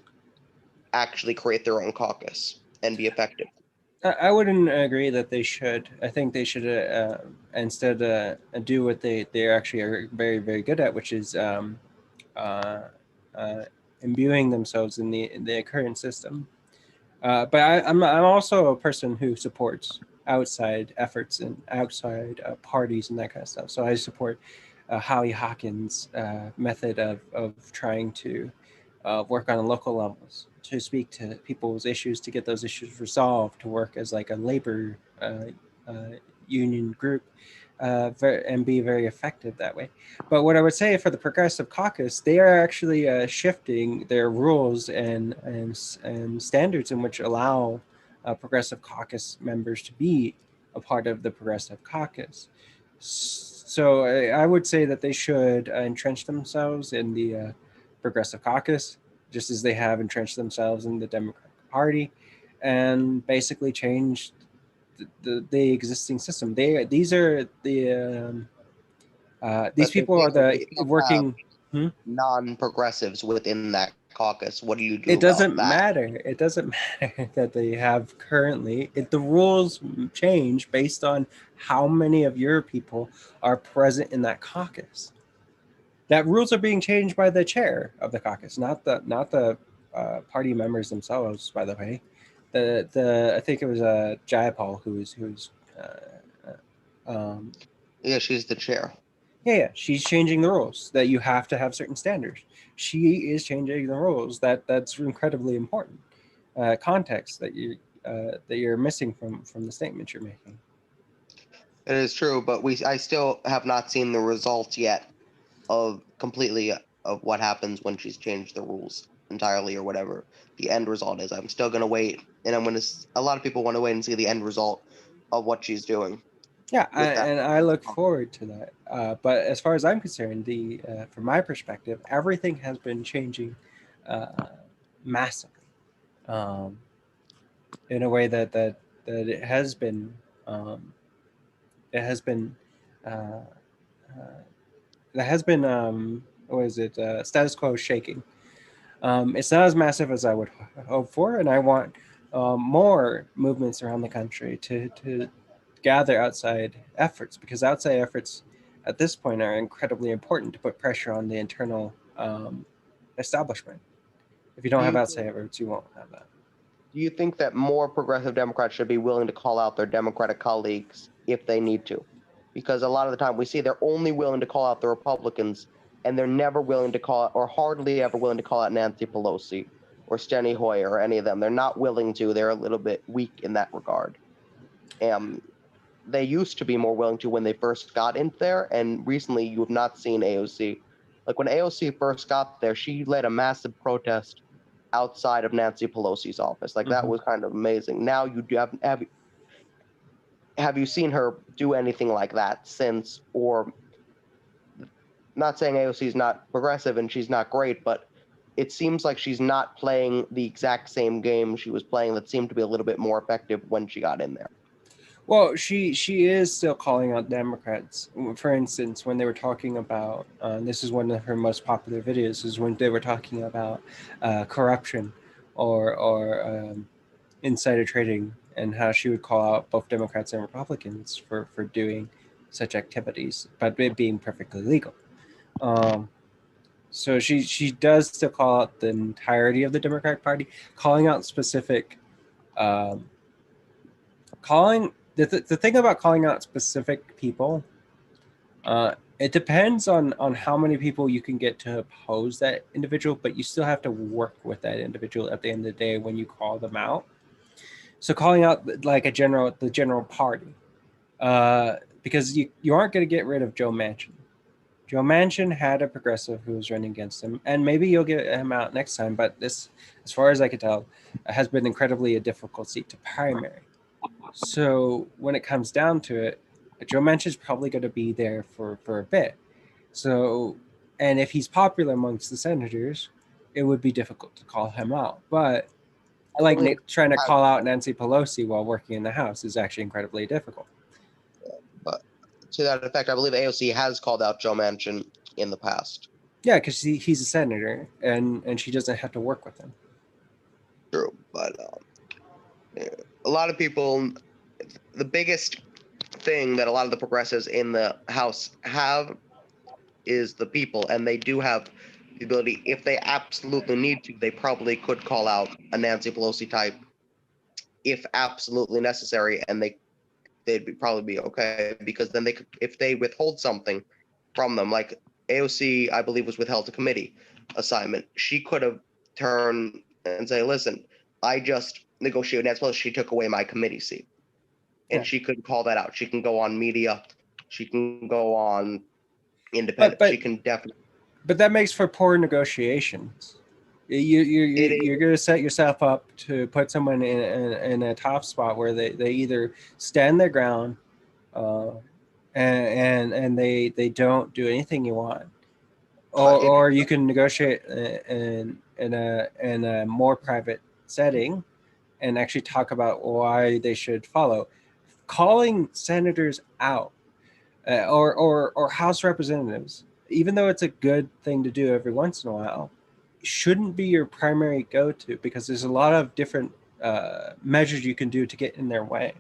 actually create their own caucus and be effective? I wouldn't agree that they should. I think they should instead do what they actually are very very good at, which is uh, uh, imbuing themselves in the current system. But I'm also a person who supports outside efforts and outside parties and that kind of stuff. So I support Howie Hawkins' method of trying to work on local levels, to speak to people's issues, to get those issues resolved, to work as like a labor uh, union group, and be very effective that way. But what I would say for the Progressive Caucus, they are actually shifting their rules and standards in which allow Progressive Caucus members to be a part of the Progressive Caucus. So I would say that they should entrench themselves in the Progressive Caucus, just as they have entrenched themselves in the Democratic Party, and basically change the existing system. These are these But people are the they can't have working. Hmm? non-progressives within that caucus. What do you do It about doesn't that? matter. It doesn't matter that they have currently. The rules change based on how many of your people are present in that caucus. That rules are being changed by the chair of the caucus, not the party members themselves. By the way, the I think it was Jayapal who's um, Yeah, she's the chair. yeah, she's changing the rules that you have to have certain standards. She is changing the rules. That's incredibly important context that you're missing from the statement you're making. It is true, but I still have not seen the results yet of completely of what happens when she's changed the rules entirely or whatever the end result is. I'm still going to wait, and I'm going to. A lot of people want to wait and see the end result of what she's doing Yeah, with that. and I look forward to that. But as far as I'm concerned, from my perspective, everything has been changing uh, massively, um, in a way that um, it has been uh, uh, that has been what is it, status quo shaking. It's not as massive as I would hope for, and I want more movements around the country to gather outside efforts, because outside efforts at this point are incredibly important to put pressure on the internal establishment. If you don't Do have you outside efforts, you won't have that. do you think that more progressive Democrats should be willing to call out their Democratic colleagues if they need to? Because a lot of the time we see they're only willing to call out the Republicans, and they're never willing to call, or hardly ever willing to call out Nancy Pelosi or Steny Hoyer or any of them. They're not willing to. They're a little bit weak in that regard. Um, they used to be more willing to when they first got in there, and recently you have not seen AOC. Like when AOC first got there, she led a massive protest outside of Nancy Pelosi's office. Like that Mm-hmm. was kind of amazing. Now you do have you seen her do anything like that since? Or not saying AOC is not progressive and she's not great, but it seems like she's not playing the exact same game she was playing that seemed to be a little bit more effective when she got in there. Well, she is still calling out Democrats. For instance, when they were talking about this is one of her most popular videos, is when they were talking about corruption or insider trading, and how she would call out both Democrats and Republicans for doing such activities, but it being perfectly legal. Um, so she does still call out the entirety of the Democratic Party, calling out specific um, calling the thing about calling out specific people, it depends on how many people you can get to oppose that individual, but you still have to work with that individual at the end of the day when you call them out. So calling out like the general party, because you aren't going to get rid of Joe Manchin. Joe Manchin had a progressive who was running against him, and maybe you'll get him out next time. But this, as far as I can tell, has been incredibly a difficult seat to primary. So when it comes down to it, Joe Manchin's probably going to be there for a bit. So, and if he's popular amongst the senators, it would be difficult to call him out. But I like believe, trying to call out Nancy Pelosi while working in the House is actually incredibly difficult. but to that effect, I believe AOC has called out Joe Manchin in the past. Yeah, because he's a senator, and she doesn't have to work with him. True, but a lot of people, the biggest thing that a lot of the progressives in the House have is the people, and they do have the ability. If they absolutely need to, they probably could call out a Nancy Pelosi type if absolutely necessary, and probably be okay, because then they could, if they withhold something from them, like AOC, I believe, was withheld a committee assignment. She could have turned and say, "Listen, I just negotiated with Nancy Pelosi. She took away my committee seat," and Yeah, she could call that out. She can go on media. She can go on but independent. She but can definitely. but that makes for poor negotiations. It is You're going to set yourself up to put someone in a tough spot where they either stand their ground, uh, and they don't do anything you want, it or you can negotiate in a more private setting and actually talk about why they should follow. Calling senators out, or House representatives, even though it's a good thing to do every once in a while, shouldn't be your primary go-to, because there's a lot of different measures you can do to get in their way,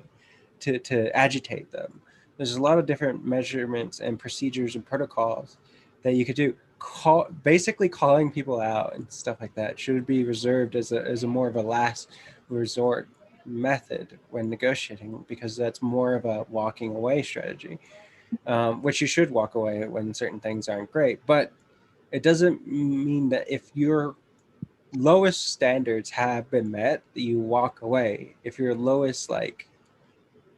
to agitate them. There's a lot of different measurements and procedures and protocols that you could do. Basically, calling people out and stuff like that should be reserved as a more of a last resort method when negotiating, because that's more of a walking away strategy, which you should walk away when certain things aren't great. But it doesn't mean that if your lowest standards have been met, that you walk away. If your lowest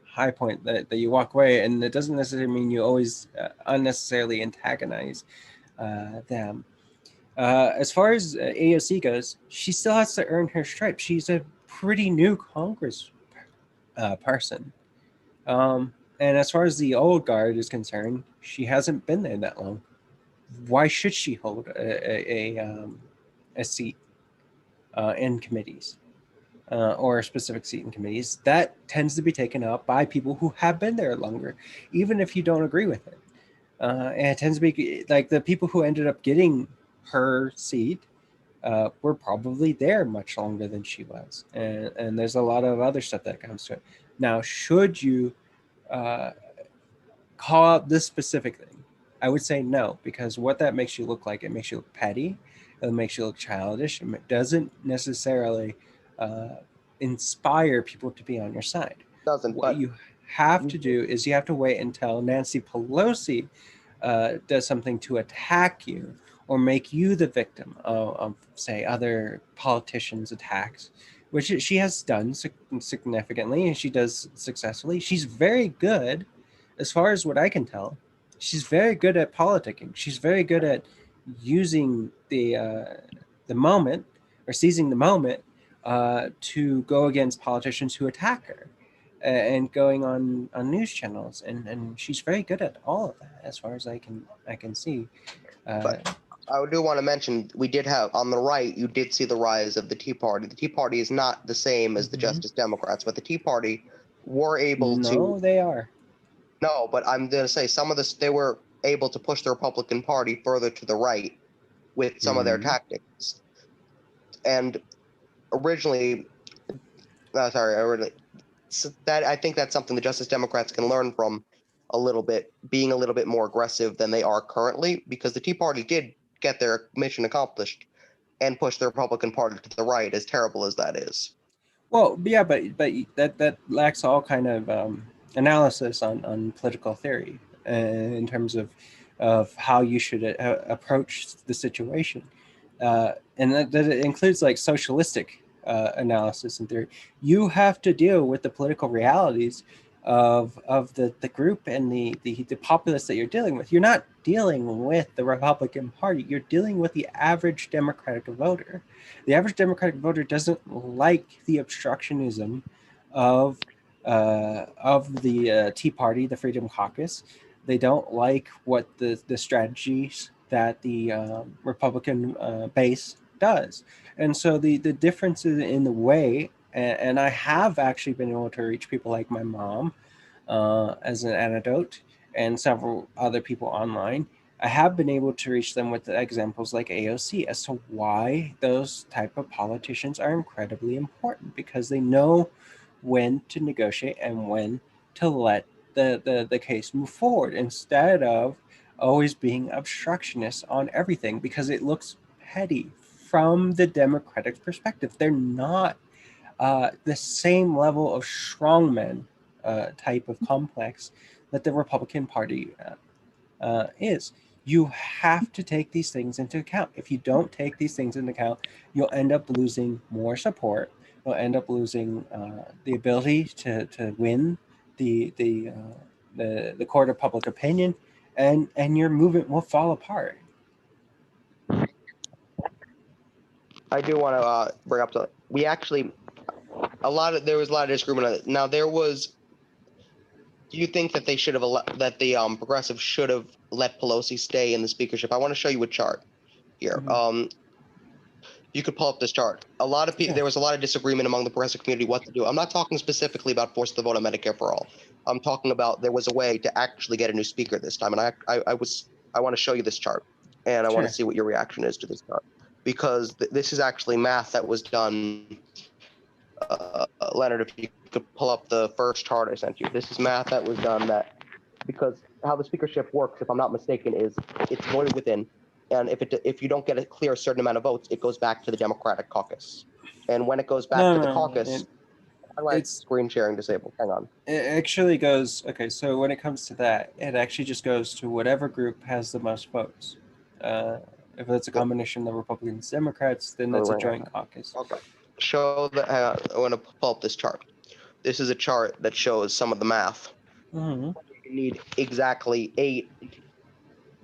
high point, that you walk away, and it doesn't necessarily mean you always unnecessarily antagonize them. As far as AOC goes, she still has to earn her stripes. She's a pretty new Congress person. Um, and as far as the old guard is concerned, she hasn't been there that long. Why should she hold a seat in committees or a specific seat in committees? That tends to be taken up by people who have been there longer, even if you don't agree with it. And it tends to be like the people who ended up getting her seat were probably there much longer than she was, and there's a lot of other stuff that comes to it. Now, should you uh, call out this specific thing? I would say no, because what that makes you look like, it makes you look petty, it makes you look childish, it doesn't necessarily uh, inspire people to be on your side. Doesn't, What but you have you to do is you have to wait until Nancy Pelosi does something to attack you or make you the victim of say, other politicians' attacks, which she has done significantly and she does successfully. She's very good, as far as what I can tell. She's very good at politicking. She's very good at using the moment or seizing the moment to go against politicians who attack her and going on news channels, and she's very good at all of that as far as I can see. but I do want to mention we did have on the right. You did see the rise of the Tea Party. The Tea Party is not the same as the Mhm. Justice Democrats, but the Tea Party were able to. No, they are. No, but I'm going to say some of this they were able to push the Republican Party further to the right with some of their Mhm. tactics. And originally, originally, so that I think that's something the Justice Democrats can learn from a little bit, being a little bit more aggressive than they are currently, because the Tea Party did get their mission accomplished and push the Republican Party to the right, as terrible as that is. Well, yeah, but that lacks all kind of analysis on political theory in terms of how you should approach the situation, and that it includes like socialistic analysis and theory. You have to deal with the political realities of the group and the populace that you're dealing with. You're not dealing with the Republican Party. You're dealing with the average Democratic voter. The average Democratic voter doesn't like the obstructionism of of the Tea Party, the Freedom Caucus. They don't like what the strategies that the Republican base does, and so the differences in the way. And I have actually been able to reach people like my mom as an anecdote and several other people online. I have been able to reach them with examples like AOC as to why those type of politicians are incredibly important, because they know when to negotiate and when to let the case move forward instead of always being obstructionist on everything, because it looks petty from the Democratic perspective. They're not the same level of strongman type of complex that the Republican Party is. You have to take these things into account. If you don't take these things into account, you'll end up losing more support. You'll end up losing the ability to win the court of public opinion, and your movement will fall apart. I do want to bring up something. We actually there was a lot of disagreement on it. Now there was. Do you think that they should have that the progressives should have let Pelosi stay in the speakership? I want to show you a chart here. Mm-hmm. You could pull up this chart. A lot of people, Sure. there was a lot of disagreement among the progressive community what to do. I'm not talking specifically about force the vote on Medicare for all. I'm talking about there was a way to actually get a new speaker this time, and I want to show you this chart, and I want to Sure. see what your reaction is to this chart, because this is actually math that was done. Leonard, if you could pull up the first chart I sent you, this is math that was done that because how the speakership works, if I'm not mistaken, is it's voted within, and if you don't get a clear certain amount of votes, it goes back to the Democratic caucus, and when it goes back No, to the no, caucus, how do I it's screen sharing disabled? Hang on. it actually goes okay. So when it comes to that, it actually just goes to whatever group has the most votes. Uh, if it's a Good. combination of Republicans, Democrats, then that's a joint caucus. Okay. Show that I want to pull up this chart. This is a chart that shows some of the math. Mm-hmm. You need exactly 8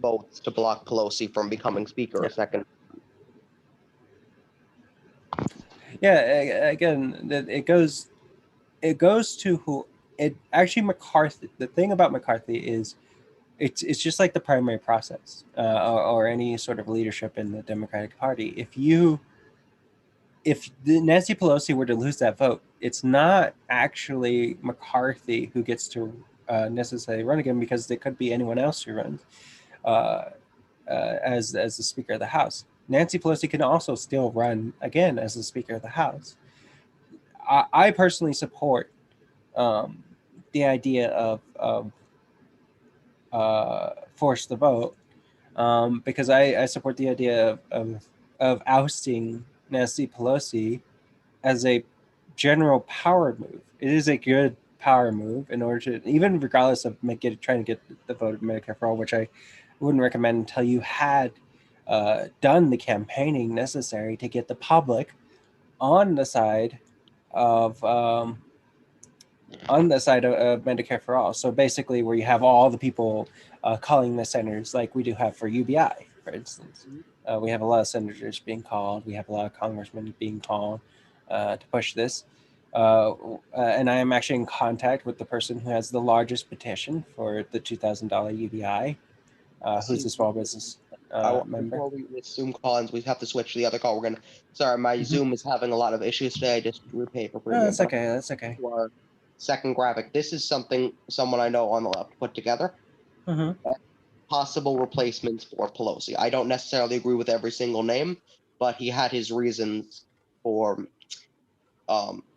votes to block Pelosi from becoming speaker Yeah. a second. Yeah, again, it goes to who it actually McCarthy. The thing about McCarthy is it's just like the primary process or any sort of leadership in the Democratic Party. If Nancy Pelosi were to lose that vote, it's not actually McCarthy who gets to necessarily run again, because it could be anyone else who runs uh, as the Speaker of the House. Nancy Pelosi can also still run again as the Speaker of the House. I personally support um, the idea of force the vote, because I support the idea of ousting Nancy Pelosi as a general power move. It is a good power move in order to, even regardless of trying to get the vote of Medicare for all, which I wouldn't recommend until you had done the campaigning necessary to get the public on the side of Medicare for all. So basically, where you have all the people calling the senators, like we do have for UBI, for instance. We have a lot of senators being called. We have a lot of congressmen being called to push this. And I am actually in contact with the person who has the largest petition for the $2,000 UBI, who's See, a small business member. before we resume Collins, we have to switch to the other call. We're gonna. Sorry, my Mm-hmm. Zoom is having a lot of issues today. I just drew paper No, premium, that's but okay. That's okay. to our second graphic. This is something someone I know on the left put together. Mm-hmm. Possible replacements for Pelosi. I don't necessarily agree with every single name, but he had his reasons for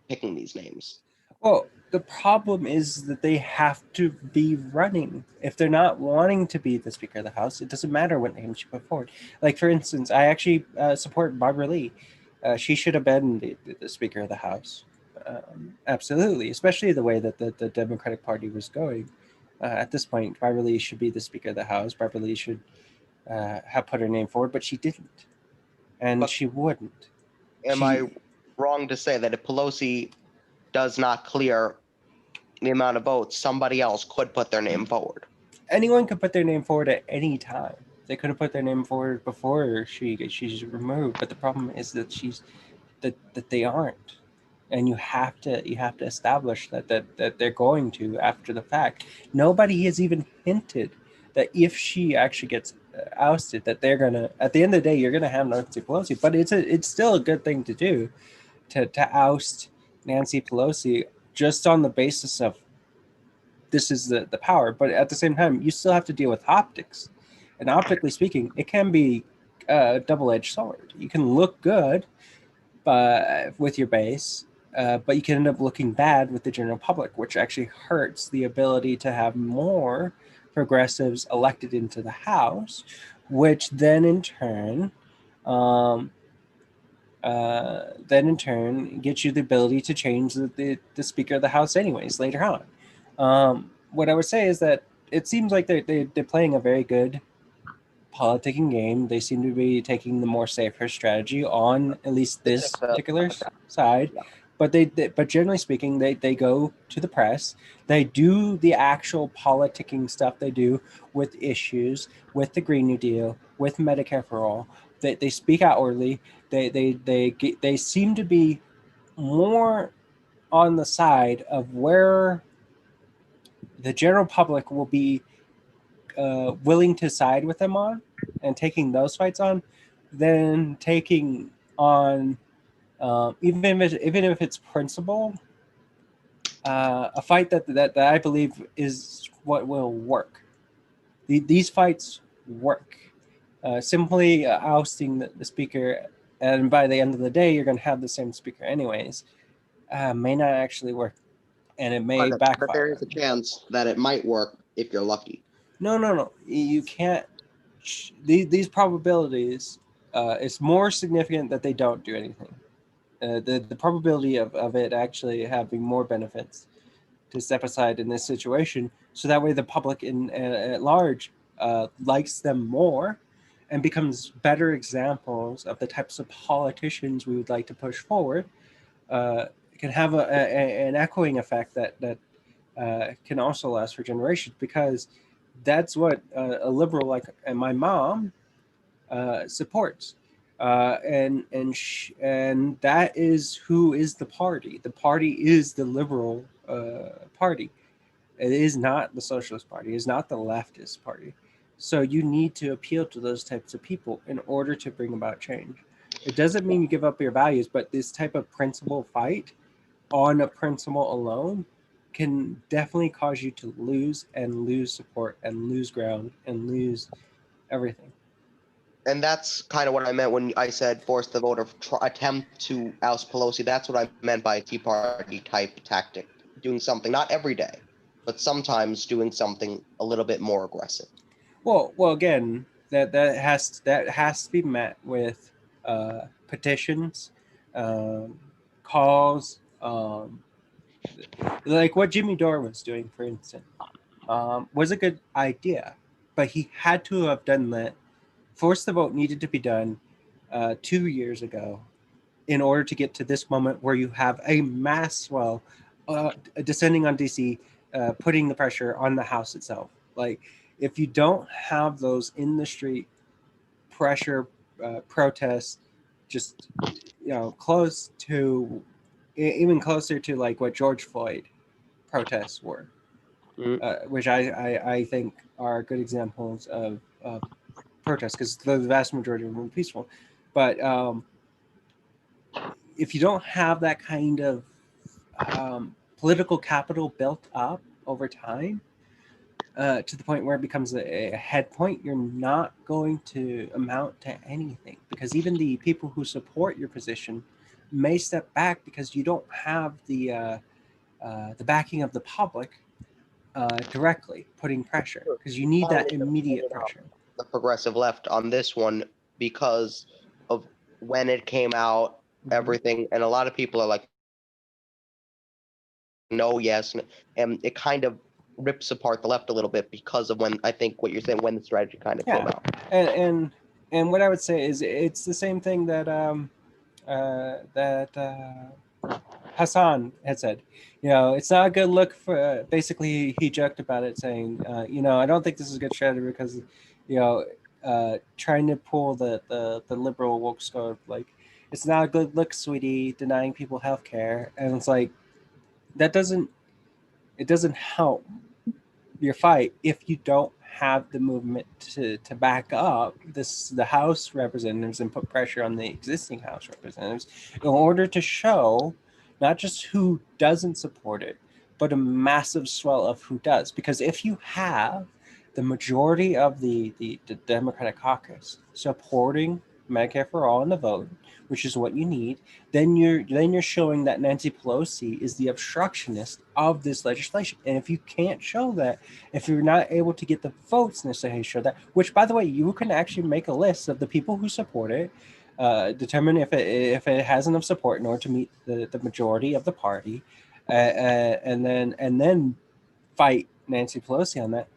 picking these names. Well, the problem is that they have to be running. If they're not wanting to be the Speaker of the House, it doesn't matter what names you put forward. Like, for instance, I actually support Barbara Lee. She should have been the Speaker of the House. Absolutely, especially the way that the Democratic Party was going. At this point, Barbara Lee should be the Speaker of the House. Barbara Lee should have put her name forward, but she didn't. And But she wouldn't. am I She wrong to say that if Pelosi does not clear the amount of votes, somebody else could put their name forward? Anyone could put their name forward at any time. They could have put their name forward before she's removed, but the problem is that that they aren't, and you have to establish that they're going to after the fact. Nobody has even hinted that if she actually gets ousted, that they're gonna, at the end of the day, you're gonna have Nancy Pelosi. But it's still a good thing to do, to oust Nancy Pelosi, just on the basis of this is the power. But at the same time, you still have to deal with optics, and optically speaking, it can be a double-edged sword. You can look good with your base, but you can end up looking bad with the general public, which actually hurts the ability to have more progressives elected into the House, which um, then in turn gets you the ability to change the Speaker of the House anyways later on. What I would say is that it seems like they're playing a very good politicking game. They seem to be taking the more safer strategy on at least It's this particular side. yeah. But generally speaking, they go to the press. They do the actual politicking stuff they do with issues, with the Green New Deal, with Medicare for all. They speak outwardly. They seem to be more on the side of where the general public will be willing to side with them on, and taking those fights on, than taking on, even if it's principle, a fight that I believe is what will work. These fights work. Simply ousting the speaker, and by the end of the day, you're going to have the same speaker anyways, may not actually work, and it may But there backfire is on a you. chance that it might work if you're lucky. No, no, no. You can't. These probabilities, it's more significant that they don't do anything. The probability of it actually having more benefits to step aside in this situation, so that way the public at large likes them more, and becomes better examples of the types of politicians we would like to push forward. It can have an echoing effect that can also last for generations, because that's what a liberal like my mom supports. And that is who is the party. The party is the liberal party. It is not the Socialist Party. It is not the leftist party. So you need to appeal to those types of people in order to bring about change. It doesn't mean you give up your values, but this type of principle fight on a principle alone can definitely cause you to lose support and lose ground and lose everything. And that's kind of what I meant when I said force the vote or attempt to oust Pelosi. That's what I meant by a Tea Party type tactic. Doing something, not every day, but sometimes doing something a little bit more aggressive. Well, again, that has to be met with petitions, um, calls, like what Jimmy Dore was doing, for instance, was a good idea, but he had to have done that. Force the vote needed to be done 2 years ago in order to get to this moment where you have a mass swell descending on DC, putting the pressure on the House itself. Like, if you don't have those in the street pressure protests, just close to even closer to like what George Floyd protests were, Mm-hmm. which I think are good examples of protests because the vast majority of them were peaceful. But if you don't have that kind of political capital built up over time to the point where it becomes a head point, you're not going to amount to anything, because even the people who support your position may step back because you don't have the backing of the public directly putting pressure, because you need that immediate pressure. The progressive left on this one because of when it came out, everything, and a lot of people are like, no, yes, and it kind of rips apart the left a little bit because of when I think what you're saying, when the strategy kind of came out. And what I would say is it's the same thing that Hassan had said. It's not a good look for. Basically, he joked about it, saying, I don't think this is a good strategy because, trying to pull the liberal woke scope, like, it's not a good look, sweetie, denying people health care. And it's like, that doesn't help your fight if you don't have the movement to back up the House representatives and put pressure on the existing House representatives in order to show not just who doesn't support it, but a massive swell of who does. Because if you have the majority of the Democratic caucus supporting Medicare for all in the vote, which is what you need, then you're showing that Nancy Pelosi is the obstructionist of this legislation. And if you can't show that, if you're not able to get the votes necessary to show that, which, by the way, you can actually make a list of the people who support it, determine if it has enough support in order to meet the majority of the party, and then fight Nancy Pelosi on that.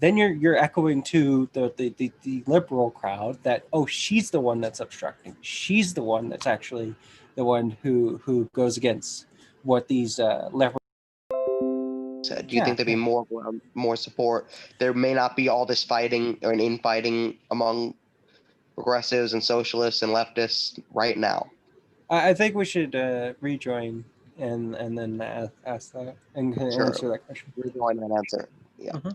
Then you're echoing to the liberal crowd that, oh, she's the one that's obstructing. She's the one that's actually the one who goes against what these liberal said. Do you think there'd be more support? There may not be all this fighting or an infighting among progressives and socialists and leftists right now. I think we should rejoin and then ask that and answer that question. Rejoin and answer. Yeah. Mm-hmm.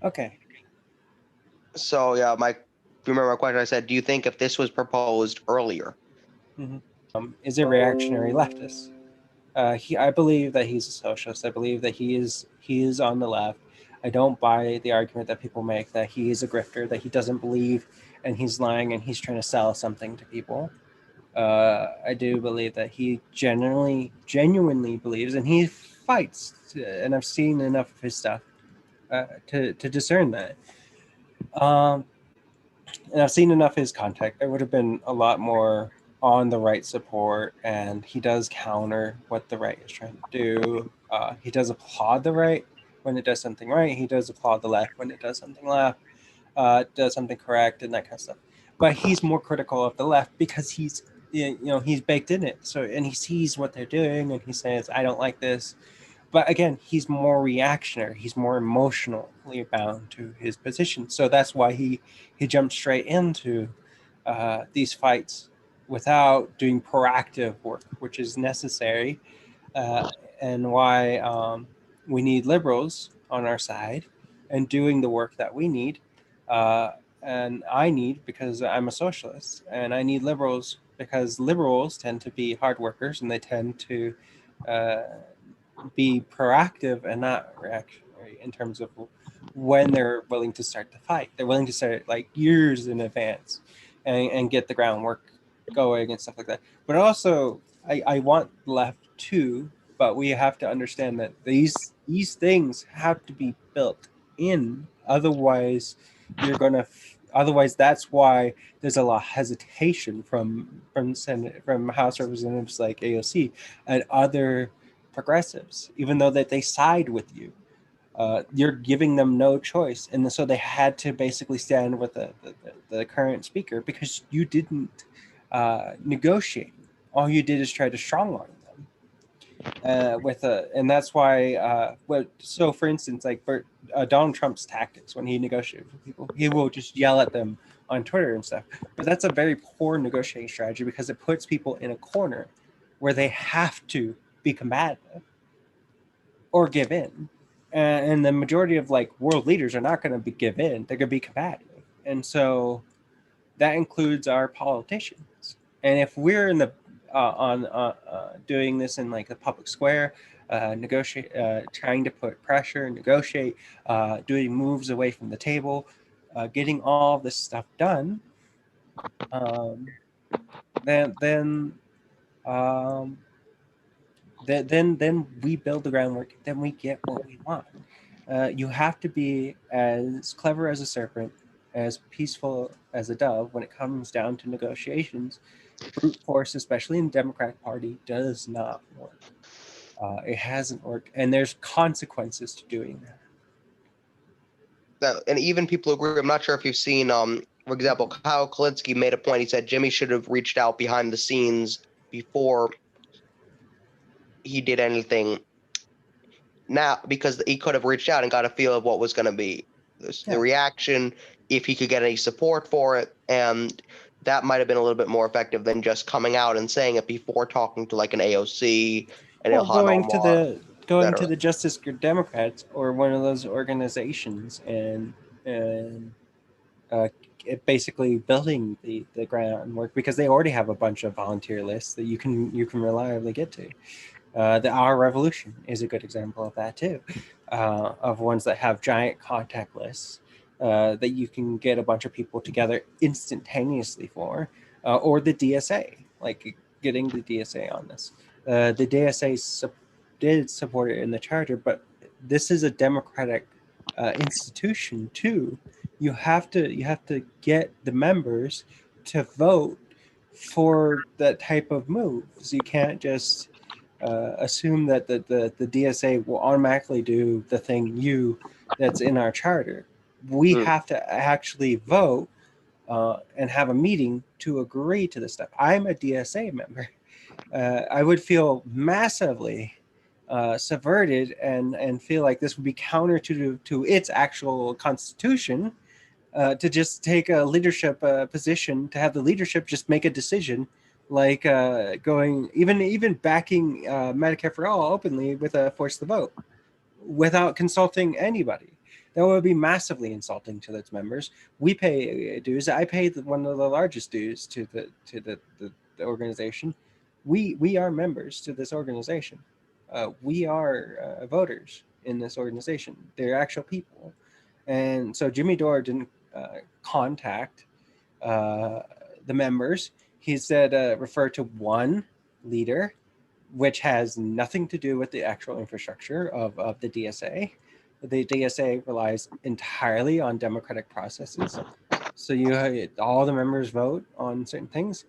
Okay. So yeah, if you remember my question, I said, do you think if this was proposed earlier? Mm-hmm. Is a reactionary leftist. I believe that he's a socialist. I believe that he is on the left. I don't buy the argument that people make that he is a grifter, that he doesn't believe, and he's lying, and he's trying to sell something to people. I do believe that he genuinely believes, and he fights. And I've seen enough of his stuff to discern that. Um, and I've seen enough of his contact. There would have been a lot more on the right support, and he does counter what the right is trying to do. He does applaud the right when it does something right. He does applaud the left when it does something left, does something correct, and that kind of stuff. But he's more critical of the left because he's baked in it. So and he sees what they're doing, and he says, "I don't like this." But again, he's more reactionary. He's more emotionally bound to his position. So that's why he jumped straight into these fights without doing proactive work, which is necessary, uh, and why we need liberals on our side and doing the work that we need. Uh, and I need because I'm a socialist, and I need liberals because liberals tend to be hard workers and they tend to uh, be proactive and not reactionary in terms of when they're willing to start the fight. They're willing to start like years in advance and get the groundwork going and stuff like that. But also, I want left too, but we have to understand that these things have to be built in. Otherwise, you're gonna. Otherwise, that's why there's a lot of hesitation from Senate, from House representatives like AOC and other progressives, even though that they side with you. You're giving them no choice, and so they had to basically stand with the current speaker because you didn't negotiate. All you did is try to strong arm them and that's why. So, for instance, like Donald Trump's tactics when he negotiates with people, he will just yell at them on Twitter and stuff. But that's a very poor negotiating strategy because it puts people in a corner where they have to be combative or give in. And the majority of like world leaders are not going to be give in; they're going to be combative, and so that includes our politicians. And if we're in the on doing this in like the public square, negotiate, trying to put pressure, negotiate, doing moves away from the table, getting all this stuff done, um, then um, then we build the groundwork. Then we get what we want. You have to be as clever as a serpent, as peaceful as a dove when it comes down to negotiations. Brute force, especially in the Democratic Party, does not work. It hasn't worked, and there's consequences to doing that. And even people agree. I'm not sure if you've seen, for example, Kyle Kalinske made a point. He said Jimmy should have reached out behind the scenes before he did anything. Now, because he could have reached out and got a feel of what was going to be the Yeah. reaction, if he could get any support for it, and that might have been a little bit more effective than just coming out and saying it before talking to like an AOC, an Well, Ilhan Omar, going to etc. the Justice Democrats or one of those organizations and uh, basically building the groundwork because they already have a bunch of volunteer lists that you can reliably get to. The Our Revolution is a good example of that too, of ones that have giant contact lists that you can get a bunch of people together instantaneously for, or the DSA, like getting the DSA on this. The DSA did support it in the charter, but this is a democratic institution too. You have to get the members to vote for that type of moves. You can't just assume that the DSA will automatically do the thing that's in our charter. We Mm. have to actually vote and have a meeting to agree to this stuff. I'm a DSA member. I would feel massively subverted and feel like this would be counter to its actual constitution to just take a leadership position, to have the leadership just make a decision, like going even backing Medicare for all openly with a force the vote without consulting anybody. That would be massively insulting to its members. We pay dues. I pay one of the largest dues to the organization. We are members to this organization. We are voters in this organization. They're actual people, and so Jimmy Dore didn't contact uh, the members. He said refer to one leader, which has nothing to do with the actual infrastructure of the DSA. The DSA relies entirely on democratic processes. So all the members vote on certain things.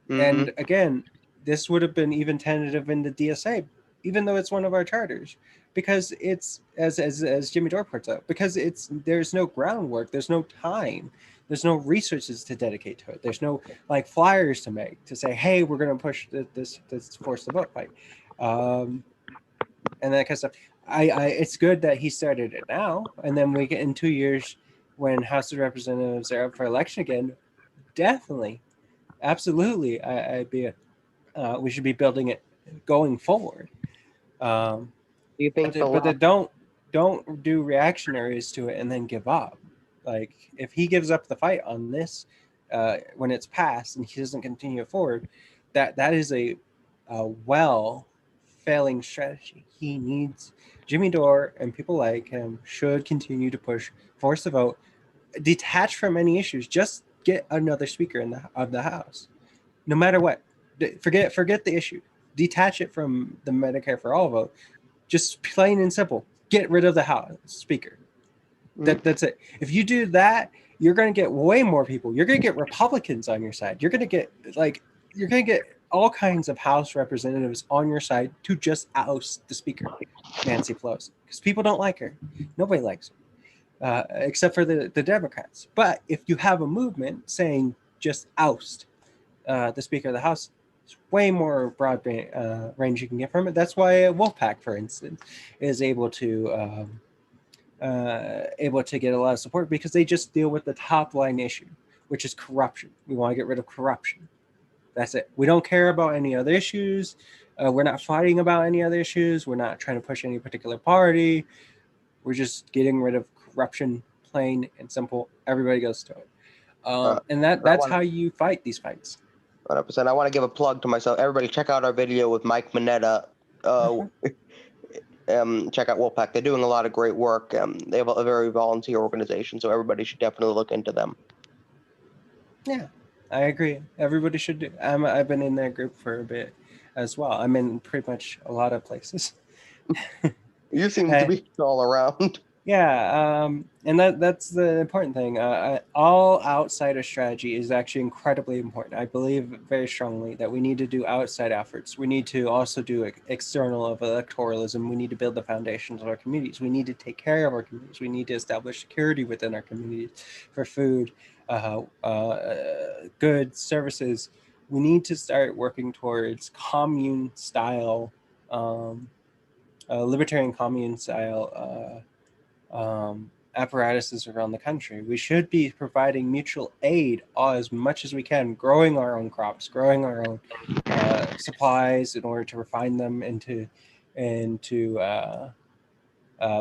Mm-hmm. And again, this would have been even tentative in the DSA, even though it's one of our charters, because it's as Jimmy Dore puts out, because there's no groundwork, there's no time, there's no resources to dedicate to it. There's no like flyers to make to say, hey, we're going to push this force the vote fight, um, and that kind of stuff. It's good that he started it now, and then we get in 2 years when House of Representatives are up for election again. Definitely, absolutely, I'd be we should be building it going forward. Um, Do you think the but left? don't do reactionaries to it and then give up. Like if he gives up the fight on this when it's passed and he doesn't continue it forward, that is a well failing strategy. He needs Jimmy Dore and people like him should continue to push, force the vote, detach from any issues. Just get another speaker in the House, no matter what. Forget the issue. Detach it from the Medicare for All vote. Just plain and simple. Get rid of the House Speaker. Mm, That's it. If you do that, you're going to get way more people. You're going to get Republicans on your side. You're going to get all kinds of House representatives on your side to just oust the Speaker, Nancy Pelosi, because people don't like her. Nobody likes her, except for the Democrats. But if you have a movement saying just oust the Speaker of the House, it's way more broad range you can get from it. That's why Wolfpack, for instance, is able to get a lot of support because they just deal with the top line issue, which is corruption. We want to get rid of corruption. That's it. We don't care about any other issues. We're not fighting about any other issues. We're not trying to push any particular party. We're just getting rid of corruption, plain and simple. Everybody goes to it, uh, and I that's want how you fight these fights. 100%. I want to give a plug to myself. Everybody, check out our video with Mike Mineta. Uh, check out Wolfpack. They're doing a lot of great work. They have a very volunteer organization, so everybody should definitely look into them. Yeah, I agree. Everybody should do. I've been in that group for a bit as well. I'm in pretty much a lot of places. You seem to Uh, be all around. yeah, and that's the important thing. All outsider strategy is actually incredibly important. I believe very strongly that we need to do outside efforts. We need to also do external of electoralism. We need to build the foundations of our communities. We need to take care of our communities. We need to establish security within our communities for food, uh, uh, goods, services. We need to start working towards commune style, um, libertarian commune style apparatuses around the country. We should be providing mutual aid as much as we can, growing our own crops, growing our own supplies in order to refine them into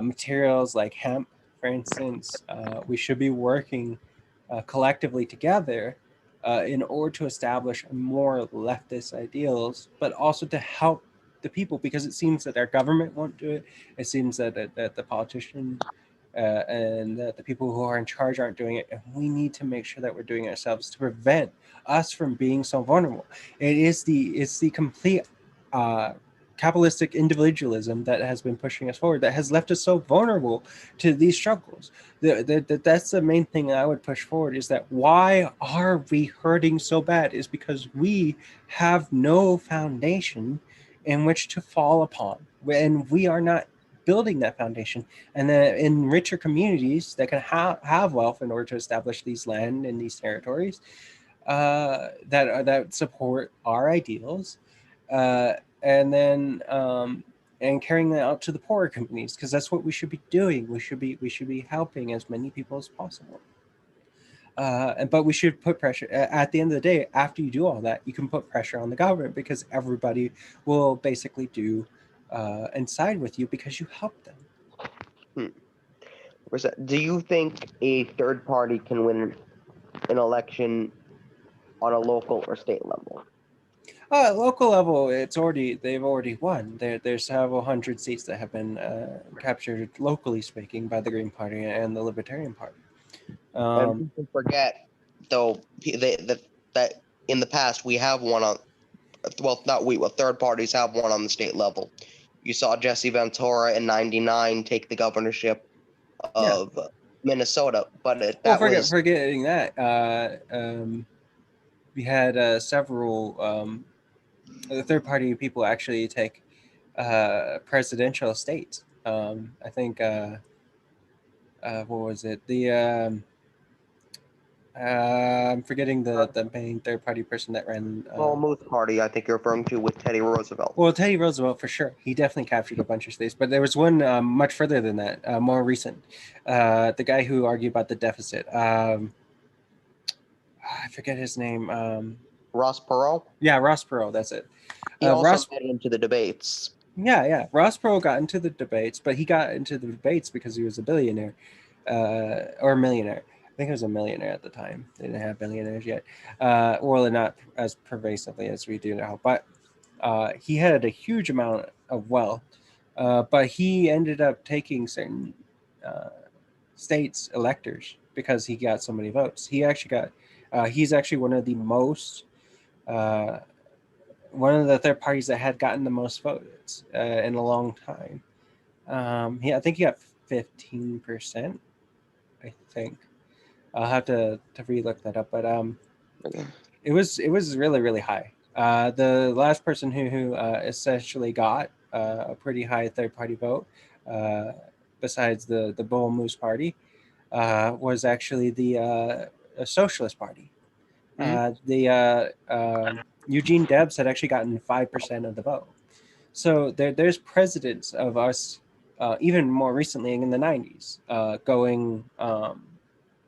materials like hemp, for instance. We should be working collectively together in order to establish more leftist ideals, but also to help the people because it seems that our government won't do it. It seems that the politician and that the people who are in charge aren't doing it. And we need to make sure that we're doing it ourselves to prevent us from being so vulnerable. It's the complete uh, capitalistic individualism that has been pushing us forward that has left us so vulnerable to these struggles. That's the main thing I would push forward is that why are we hurting so bad is because we have no foundation in which to fall upon and we are not building that foundation and then in richer communities that can have wealth in order to establish these land and these territories that support our ideals, uh, and then and carrying that out to the poorer communities because that's what we should be doing. We should be helping as many people as possible. But we should put pressure at the end of the day. After you do all that, you can put pressure on the government because everybody will basically do and side with you because you help them. Hmm. Do you think a third party can win an election on a local or state level? Local level, they've already won. There's several hundred seats that have been captured locally speaking by the Green Party and the Libertarian Party. And people forget, though, that in the past we have won on, well, not we, well, third parties have won on the state level. You saw Jesse Ventura in '99 take the governorship Yeah. of Minnesota, but Well, that was forgetting that, we had several third party people actually take presidential states. I think what was it? I'm forgetting the main third party person that ran. Paul Moose Party. I think you're referring to with Teddy Roosevelt. Well, Teddy Roosevelt for sure. He definitely captured a bunch of states, but there was one much further than that, more recent. The guy who argued about the deficit. I forget his name. Ross Perot. Yeah, Ross Perot. That's it. He also Ross. made it into the debates. Yeah. Ross Perot got into the debates, but he got into the debates because he was a billionaire or a millionaire. I think he was a millionaire at the time. They didn't have billionaires yet. Well, not as pervasively as we do now. But he had a huge amount of wealth. But he ended up taking certain states' electors because he got so many votes. He actually got. He's actually one of the most. One of the third parties that had gotten the most votes in a long time. I think he got 15%. I think I'll have to relook that up, but it was really high. The last person who essentially got a pretty high third party vote, uh, besides the Bull Moose Party, was actually the Socialist Party. Eugene Debs had actually gotten 5% of the vote. So there's precedents of us, even more recently in the 90s, going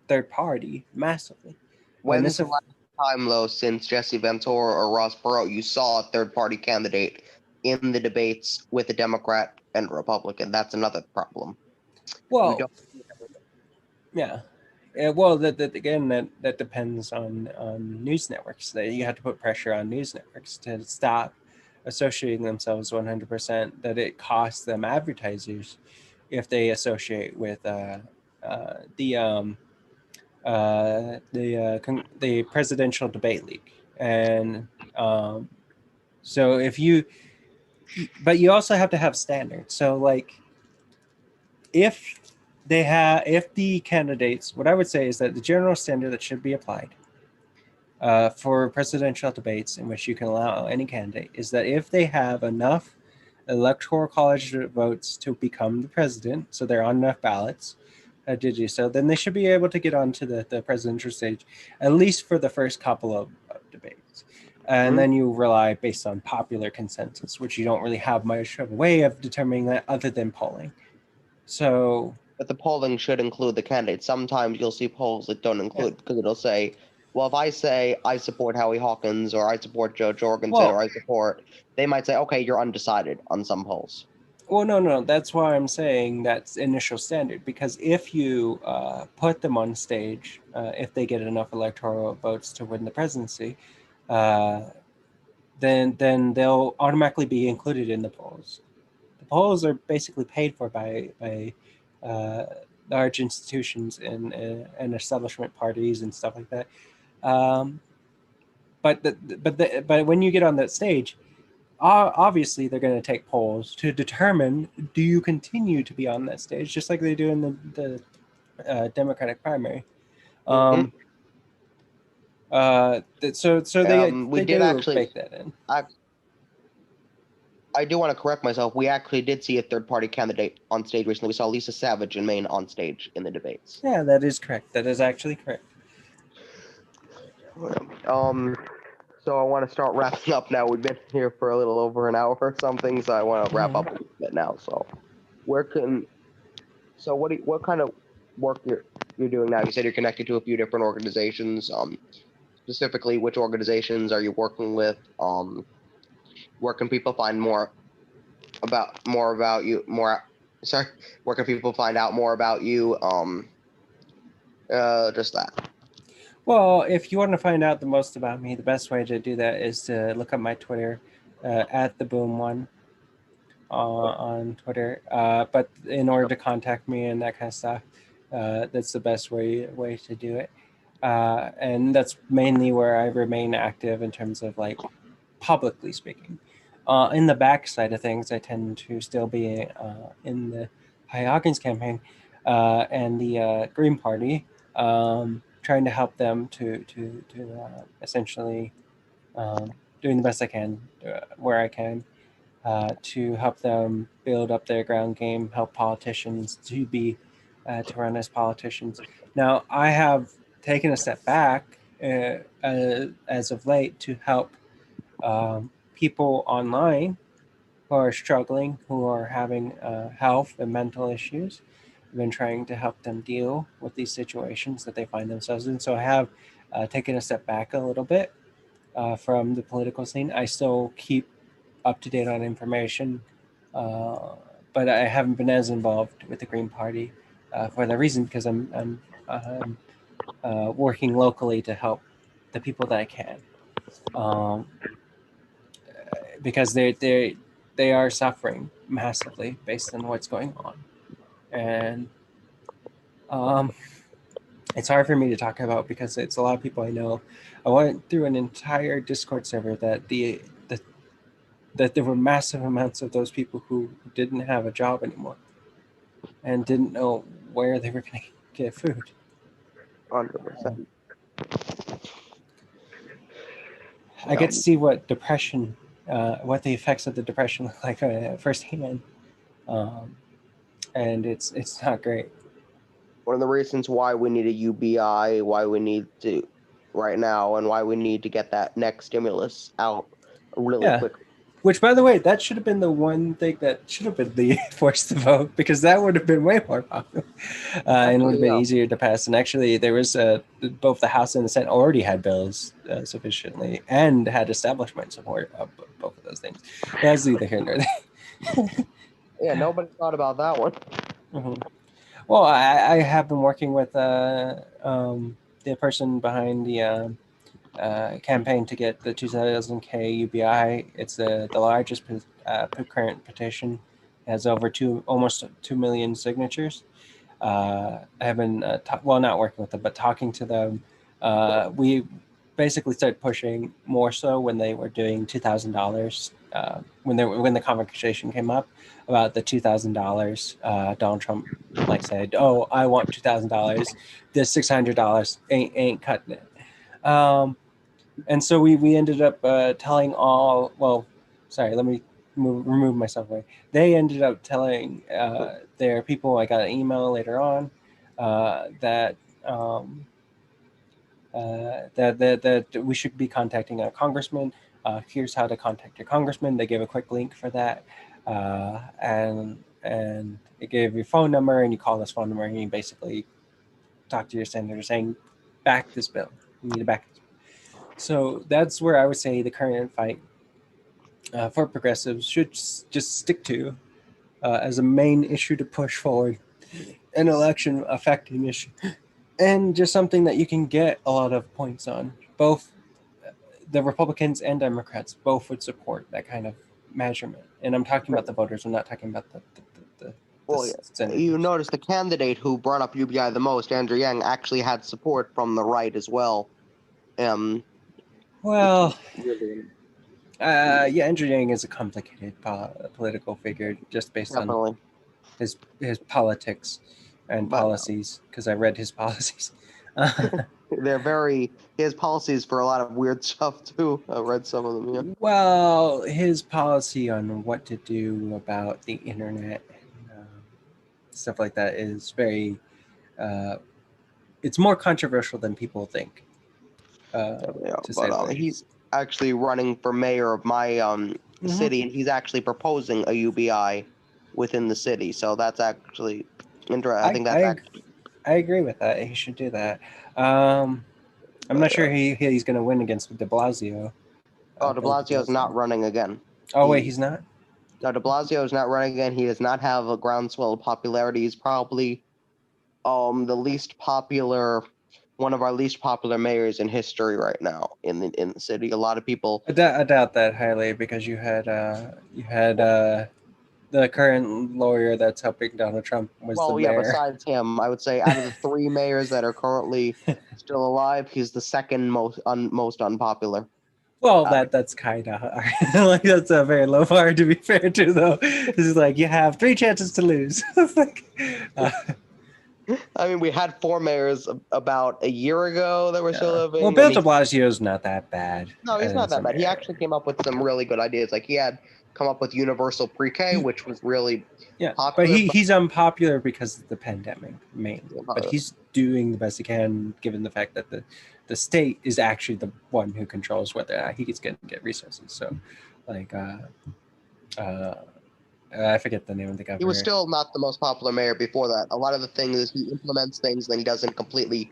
third party massively. And When's this, the last time, though, since Jesse Ventura or Ross Perot, you saw a third party candidate in the debates with a Democrat and a Republican? That's another problem. You well, don't. yeah. Well, again, that depends on news networks. That you have to put pressure on news networks to stop associating themselves 100%. That it costs them advertisers if they associate with the the presidential debate league, and so if you, but you also have to have standards. So like if if the candidates, what I would say is that the general standard that should be applied for presidential debates in which you can allow any candidate is that if they have enough electoral college votes to become the president, so they're on enough ballots to do so, then they should be able to get onto the presidential stage, at least for the first couple of debates. And then you rely based on popular consensus, which you don't really have much of a way of determining that other than polling. So, But the polling should include the candidates. Sometimes you'll see polls that don't include, because it'll say, well, if I say I support Howie Hawkins or I support Joe Jorgensen or well, I support, they might say, okay, you're undecided on some polls. well, no. That's why I'm saying that's initial standard, because if you put them on stage, if they get enough electoral votes to win the presidency, uh, then they'll automatically be included in the polls. The polls are basically paid for by uh, large institutions and establishment parties and stuff like that. Um, but when you get on that stage, obviously they're going to take polls to determine, do you continue to be on that stage, just like they do in the Democratic primary. Mm-hmm. So We they did do actually, bake that in. I do want to correct myself. We actually did see a third party candidate on stage recently. We saw Lisa Savage in Maine on stage in the debates. Yeah, that is correct. That is actually correct. Um, so I want to start wrapping up now. We've been here for a little over an hour or something, so I want to wrap up a bit now. So, where can what kind of work you're doing now? You said you're connected to a few different organizations. Specifically, which organizations are you working with? Where can people find more about you? More. Sorry, where can people find out more about you? Just that. Well, if you want to find out the most about me, the best way to do that is to look up my Twitter at the Boom One on Twitter. But in order to contact me and that kind of stuff, that's the best way to do it. And that's mainly where I remain active in terms of like publicly speaking. In the back side of things, I tend to still be in the High Hawkins campaign and the Green Party, trying to help them to essentially doing the best I can where I can to help them build up their ground game, help politicians to run as politicians. Now, I have taken a step back as of late to help people online who are struggling, who are having health and mental issues. I've been trying to help them deal with these situations that they find themselves in. So I have taken a step back a little bit from the political scene. I still keep up to date on information, uh, but I haven't been as involved with the Green Party for that reason because I'm working locally to help the people that I can. Um, because they are suffering massively based on what's going on, and um, it's hard for me to talk about because it's a lot of people I know. I went through an entire Discord server that there were massive amounts of those people who didn't have a job anymore and didn't know where they were going to get food. 100%. Um, I get to see what depression, what the effects of the depression look like firsthand, um, and it's not great. One of the reasons why we need a UBI, why we need to right now, and why we need to get that next stimulus out really Yeah. quickly. Which, by the way, that should have been the one thing that should have been the forced to vote because that would have been way more popular and would have Actually, been easier to pass. And actually, there was both the House and the Senate already had bills sufficiently and had establishment support of both of those things. That's neither here nor there. yeah, nobody thought about that one. Mhm. Well, I have been working with the person behind the campaign to get the 2000K UBI. It's the largest current petition. It has over almost 2 million signatures. I have been not working with them, but talking to them. We basically started pushing more so when they were doing $2,000. When the conversation came up about the $2,000, Donald Trump said, "Oh, I want $2,000. This $600 ain't cutting it." And so we ended up telling all. Well, sorry, let me remove myself away. They ended up telling their people. I got an email later on that. That we should be contacting a congressman. Here's how to contact your congressman. They gave a quick link for that, and it gave your phone number, and you call this phone number, and you basically talk to your senator saying, "Back this bill. You need to back this." So that's where I would say the current fight for progressives should just stick to as a main issue to push forward, an election affecting issue, and just something that you can get a lot of points on. Both the Republicans and Democrats both would support that kind of measurement. And I'm talking about the voters. I'm not talking about the Well, yeah. You senators. notice the candidate who brought up UBI the most, Andrew Yang, actually had support from the right as well. Um, which is Well, really yeah, Andrew Yang is a complicated political figure just based on definitely. his politics and But policies because I read his policies. they're very his policies for a lot of weird stuff too. I read some of them. Yeah, Well, his policy on what to do about the internet and stuff like that is very. Uh, it's more controversial than people think, yeah. to say But the he's least. actually running for mayor of my Mm-hmm. city, and he's actually proposing a UBI within the city. So that's actually interesting. I I, think that's I actually. I agree with that. He should do that. Um, I'm But not sure he's going to win against De Blasio. oh, De Bill De Blasio is not Blasio. running again. Oh wait, He he's not. De Blasio is not running again. He does not have a groundswell of popularity. He's probably the least popular, one of our least popular mayors in history right now in the city. A lot of people. I doubt that highly because you had the current lawyer that's helping Donald Trump was the Well, yeah. mayor. Besides him, I would say out of the three mayors that are currently still alive, he's the second most unpopular. Well, Uh, that's kind of like that's a very low bar to be fair to though. This is like you have three chances to lose. It's like, uh, I mean, we had four mayors about a year ago that were still well, living, Bill and De Blasio's not that bad no, he's not as a that bad. He mayor. actually came up with some really good ideas. Like he had come up with universal pre-K, He, which was really yeah, but popular. But he's unpopular because of the pandemic mainly. But he's doing the best he can given the fact that the state is actually the one who controls whether or not he's going to get resources. So, like, uh, I forget the name of the he was governor. still not the most popular mayor before that. A lot of the things is he implements things, then he doesn't completely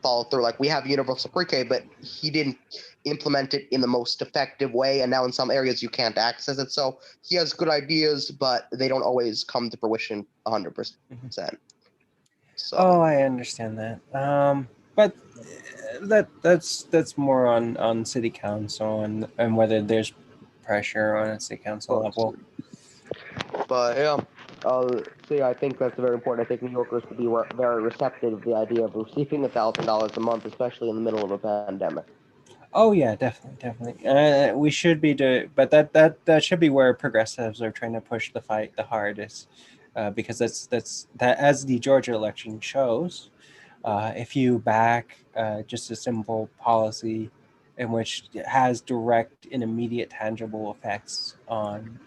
follow through. Like we have universal pre-K, but he didn't implement it in the most effective way, and now in some areas you can't access it. So he has good ideas, but they don't always come to fruition 100%. Oh, So I understand that. But that's more on city council and whether there's pressure on a city council level. but yeah. So yeah, I think that's very important. I think New Yorkers could be very receptive to the idea of receiving $1,000 a month, especially in the middle of a pandemic. Oh yeah, definitely. We should be doing, but that should be where progressives are trying to push the fight the hardest, because that as the Georgia election shows. If you back just a simple policy in which it has direct and immediate tangible effects on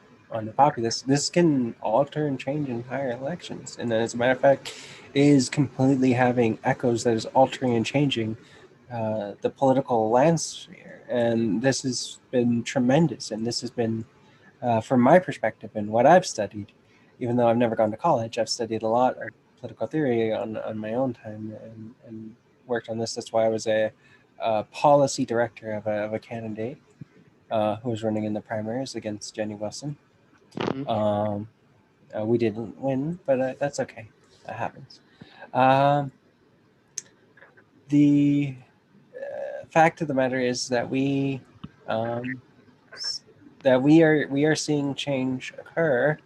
the populace, this can alter and change entire elections. And as a matter of fact, is completely having echoes that is altering and changing the political landscape. And this has been tremendous. And this has been, from my perspective and what I've studied, even though I've never gone to college, I've studied a lot of political theory on my own time and worked on this. That's why I was a policy director of a candidate who was running in the primaries against Jenny Wilson. Mhm. We didn't win, but that's okay. That happens. Um, the fact of the matter is that um, we are seeing change occur.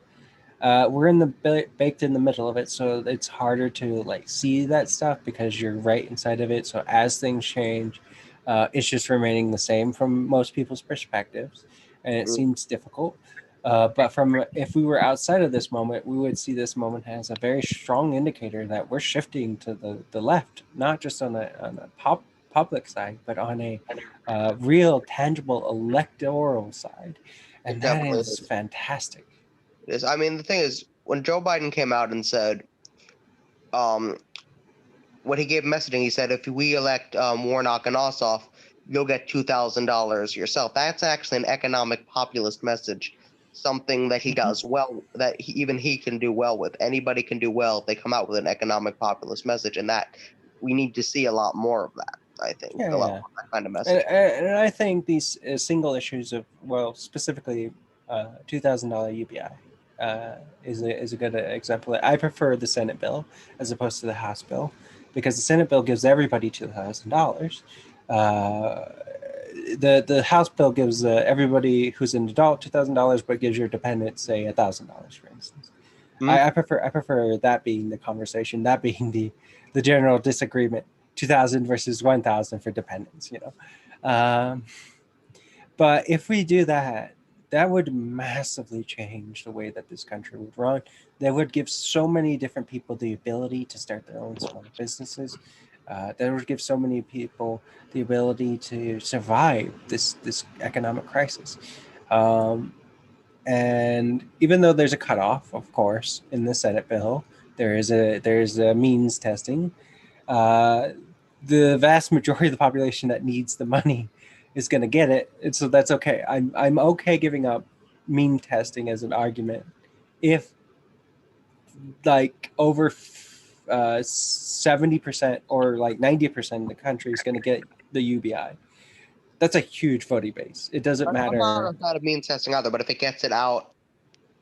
We're in the baked in the middle of it, so it's harder to like see that stuff because you're right inside of it. So as things change, it's just remaining the same from most people's perspectives, and it seems difficult. But from if we were outside of this moment, we would see this moment as a very strong indicator that we're shifting to the left, not just on a public side, but on a real, tangible electoral side, It and that definitely is fantastic. is. I mean, the thing is, when Joe Biden came out and said, um, when he gave messaging, he said, if we elect Warnock and Ossoff, you'll get $2,000 yourself. That's actually an economic populist message, something that he Mm-hmm. does well, that even he can do well with. Anybody can do well if they come out with an economic populist message, and that we need to see a lot more of that. I think Yeah, a lot yeah. more of that kind of And, message. and I think these single issues of, well, specifically $2,000 UBI is a good example. I prefer the Senate bill as opposed to the House bill because the Senate bill gives everybody $2,000. Uh, the House bill gives everybody who's an adult $2,000, but gives your dependents say $1,000, for instance. Hmm? I prefer that being the conversation, that being the general disagreement. 2,000 versus 1,000 for dependents, you know. But if we do that, that would massively change the way that this country would run. That would give so many different people the ability to start their own small businesses. That would give so many people the ability to survive this economic crisis. Um, and even though there's a cutoff, of course, in the Senate bill, there's a means testing. Uh, the vast majority of the population that needs the money is going to get it, and so that's okay. I'm okay giving up mean testing as an argument if like over 70% or like 90% of the country is going to get the UBI. That's a huge voting base. It doesn't I'm not matter. a fan of means testing either, but if it gets it out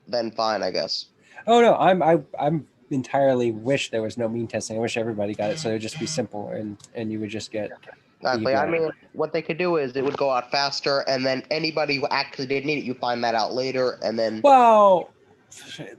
then fine, I guess. Oh no, I'm entirely wish there was no mean testing. I wish everybody got it so it would just be simple and you would just get the Exactly. I mean, what they could do is it would go out faster, and then anybody who actually did need it, you find that out later, and then well,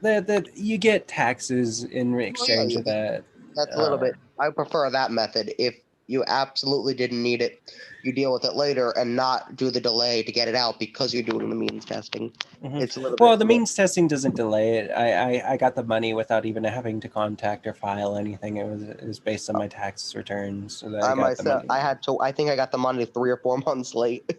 that you get taxes in well, yeah, exchange you of that. that's a little bit. I prefer that method. If you absolutely didn't need it, you deal with it later and not do the delay to get it out because you're doing the means testing. It's a little Well, bit the more. means testing doesn't delay it. I got the money without even having to contact or file anything. It was based on my tax returns, so that I I got the myself, money. I had to. I think I got the money 3 or 4 months late,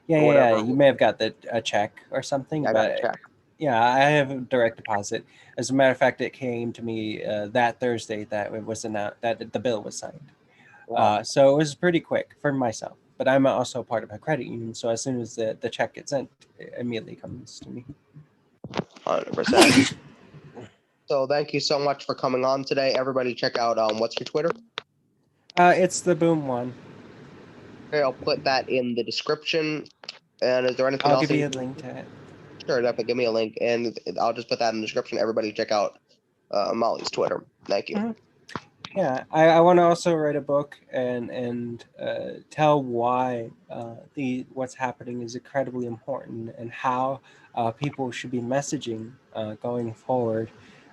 Yeah, or yeah, yeah. whatever. You may have got a check or something, I got a but check. yeah, I have a direct deposit. As a matter of fact, it came to me that Thursday that it was announced that the bill was signed. Wow, So it was pretty quick for myself. But I'm also part of a credit union, so as soon as the check gets sent, it immediately comes to me. 100%. So thank you so much for coming on today. Everybody, check out what's your Twitter? It's the boom one. Okay, I'll put that in the description. And is there anything I'll else give that you you a link to it. sure, definitely give me a link, and I'll just put that in the description. Everybody, check out Molly's Twitter. Thank you. Mhm. Yeah, I want to also write a book and tell why the what's happening is incredibly important and how people should be messaging going forward.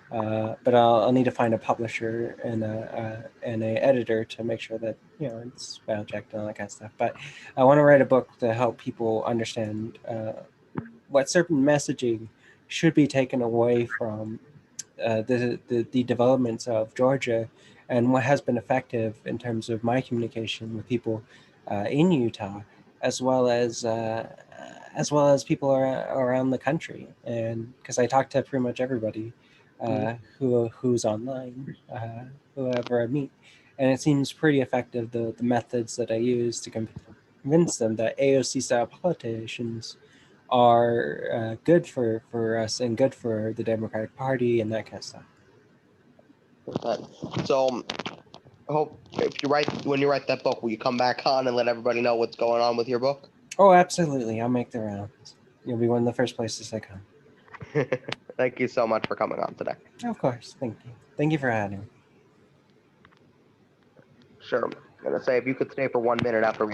But I'll need to find a publisher and a editor to make sure that it's spell checked and all that kind of stuff. But I want to write a book to help people understand what certain messaging should be taken away from the developments of Georgia and what has been effective in terms of my communication with people in Utah, as well as people around the country. And because I talk to pretty much everybody who's online, whoever I meet, and it seems pretty effective the methods that I use to convince them that AOC style politicians are good for us and good for the Democratic Party and that kind of stuff. So I hope if you write when you write that book, will you come back on and let everybody know what's going on with your book? Oh, absolutely. I'll make the rounds. You'll be one of the first places I come. Thank you so much for coming on today. Of course. Thank you. Thank you for having me. Sure. I'm gonna say if you could stay for 1 minute after we